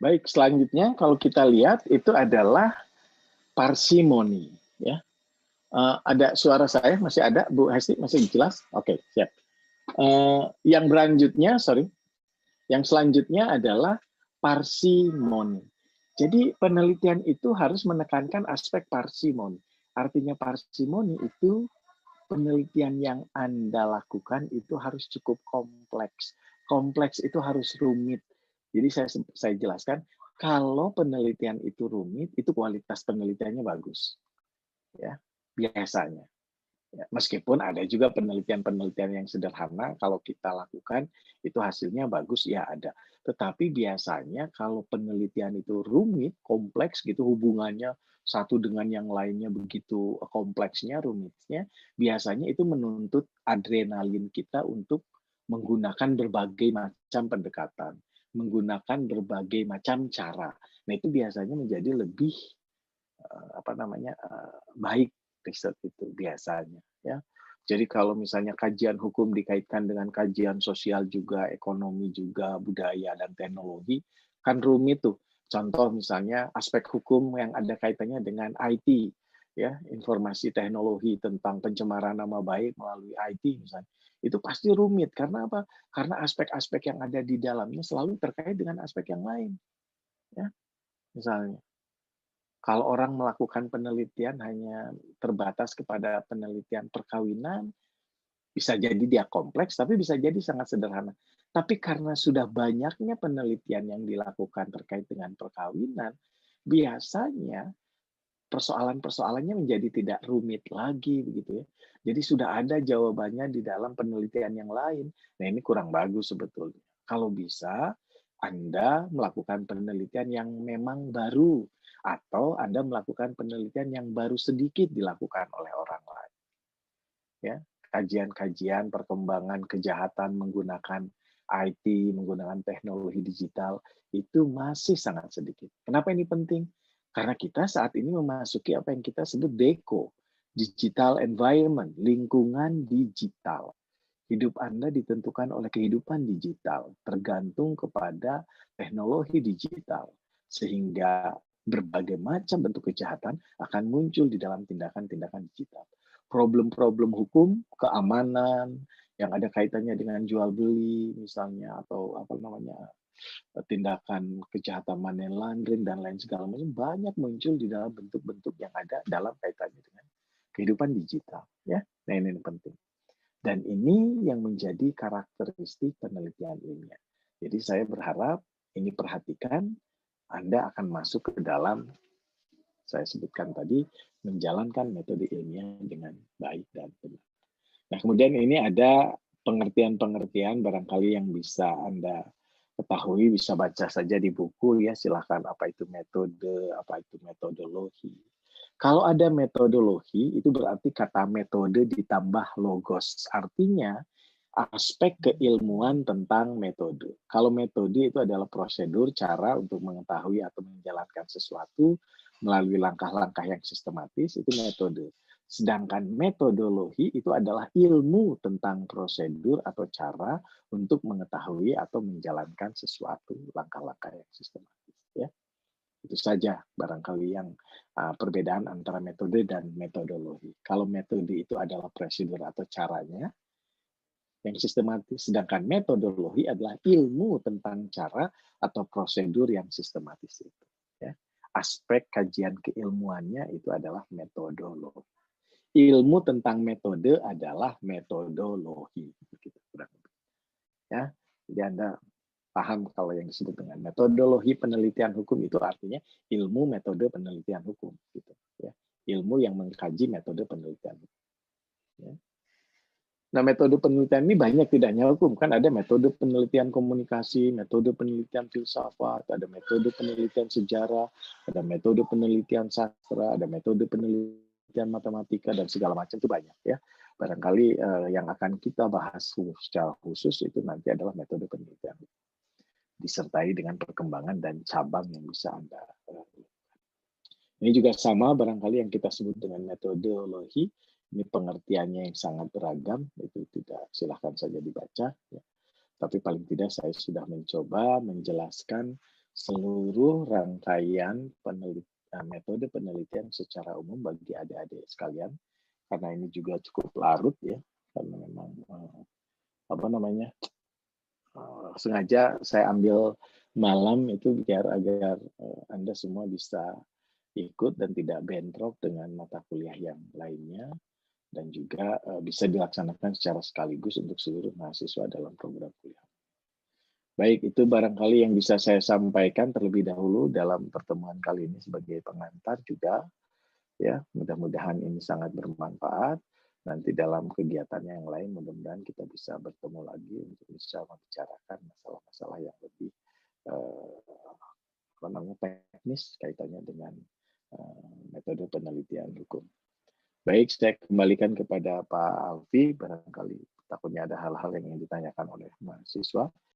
Baik, selanjutnya kalau kita lihat itu adalah parsimoni. Ya. Ada suara saya? Masih ada, Bu Hesti? Masih jelas? Oke, siap. Yang berlanjutnya, yang selanjutnya adalah parsimoni. Jadi penelitian itu harus menekankan aspek parsimoni. Artinya parsimoni itu penelitian yang Anda lakukan itu harus cukup kompleks. Kompleks itu harus rumit. Jadi saya jelaskan, kalau penelitian itu rumit, itu kualitas penelitiannya bagus. ya, biasanya. Ya, meskipun ada juga penelitian-penelitian yang sederhana kalau kita lakukan itu hasilnya bagus, ya ada. Tetapi biasanya kalau penelitian itu rumit, kompleks gitu hubungannya satu dengan yang lainnya begitu kompleksnya, rumitnya, biasanya itu menuntut adrenalin kita untuk menggunakan berbagai macam pendekatan, menggunakan berbagai macam cara. Nah, itu biasanya menjadi lebih baik riset itu biasanya, ya. Jadi kalau misalnya kajian hukum dikaitkan dengan kajian sosial juga, ekonomi juga, budaya dan teknologi, kan rumit tuh. Contoh misalnya aspek hukum yang ada kaitannya dengan IT, ya, informasi teknologi tentang pencemaran nama baik melalui IT misalnya. Itu pasti rumit karena apa? Karena aspek-aspek yang ada di dalamnya selalu terkait dengan aspek yang lain, ya. Misalnya kalau orang melakukan penelitian hanya terbatas kepada penelitian perkawinan, bisa jadi dia kompleks, tapi bisa jadi sangat sederhana. Tapi karena sudah banyaknya penelitian yang dilakukan terkait dengan perkawinan, biasanya persoalan-persoalannya menjadi tidak rumit lagi, begitu ya. Jadi sudah ada jawabannya di dalam penelitian yang lain. Nah, ini kurang bagus sebetulnya. Kalau bisa, Anda melakukan penelitian yang memang baru, atau Anda melakukan penelitian yang baru sedikit dilakukan oleh orang lain. Ya, kajian-kajian perkembangan kejahatan menggunakan IT, menggunakan teknologi digital, itu masih sangat sedikit. Kenapa ini penting? Karena kita saat ini memasuki apa yang kita sebut DECO, Digital Environment, lingkungan digital. Hidup Anda ditentukan oleh kehidupan digital, tergantung kepada teknologi digital. Sehingga berbagai macam bentuk kejahatan akan muncul di dalam tindakan-tindakan digital. Problem-problem hukum, keamanan, yang ada kaitannya dengan jual beli misalnya, atau tindakan kejahatan money laundering dan lain segala macam, banyak muncul di dalam bentuk-bentuk yang ada dalam kaitannya dengan kehidupan digital. Ya, nah ini penting. Dan ini yang menjadi karakteristik penelitian ilmiah. Jadi saya berharap ini perhatikan, Anda akan masuk ke dalam, saya sebutkan tadi, menjalankan metode ilmiah dengan baik dan benar. Nah, kemudian ini ada pengertian-pengertian barangkali yang bisa Anda ketahui, bisa baca saja di buku ya, silahkan apa itu metode, apa itu metodologi. Kalau ada metodologi, itu berarti kata metode ditambah logos. Artinya, aspek keilmuan tentang metode. Kalau metode itu adalah prosedur, cara untuk mengetahui atau menjalankan sesuatu melalui langkah-langkah yang sistematis, itu metode. Sedangkan metodologi itu adalah ilmu tentang prosedur atau cara untuk mengetahui atau menjalankan sesuatu langkah-langkah yang sistematis. Ya. Itu saja barangkali yang perbedaan antara metode dan metodologi. Kalau metode itu adalah prosedur atau caranya yang sistematis, sedangkan metodologi adalah ilmu tentang cara atau prosedur yang sistematis itu. Ya. Aspek kajian keilmuannya itu adalah metodologi. Ilmu tentang metode adalah metodologi. Begitu, ya. Jadi Anda paham kalau yang disebut dengan metodologi penelitian hukum itu artinya ilmu metode penelitian hukum, gitu ya. Ilmu yang mengkaji metode penelitian hukum. Ya. Nah, metode penelitian ini banyak, tidak hanya hukum, kan ada metode penelitian komunikasi, metode penelitian filsafat, ada metode penelitian sejarah, ada metode penelitian sastra, ada metode penelitian matematika dan segala macam, itu banyak ya. Barangkali yang akan kita bahas secara khusus itu nanti adalah metode penelitian, disertai dengan perkembangan dan cabang yang bisa Anda lakukan. Ini juga sama barangkali yang kita sebut dengan metodologi. Ini pengertiannya yang sangat beragam, itu tidak, silahkan saja dibaca. Ya. Tapi paling tidak saya sudah mencoba menjelaskan seluruh rangkaian metode penelitian secara umum bagi adik-adik sekalian, karena ini juga cukup larut ya, karena memang sengaja saya ambil malam itu agar Anda semua bisa ikut dan tidak bentrok dengan mata kuliah yang lainnya, dan juga bisa dilaksanakan secara sekaligus untuk seluruh mahasiswa dalam program kuliah. Baik, itu barangkali yang bisa saya sampaikan terlebih dahulu dalam pertemuan kali ini sebagai pengantar juga. Ya, mudah-mudahan ini sangat bermanfaat. Nanti dalam kegiatan yang lain, mudah-mudahan kita bisa bertemu lagi untuk bisa membicarakan masalah-masalah yang lebih teknis kaitannya dengan metode penelitian hukum. Baik, saya kembalikan kepada Pak Alfi, barangkali takutnya ada hal-hal yang ingin ditanyakan oleh mahasiswa.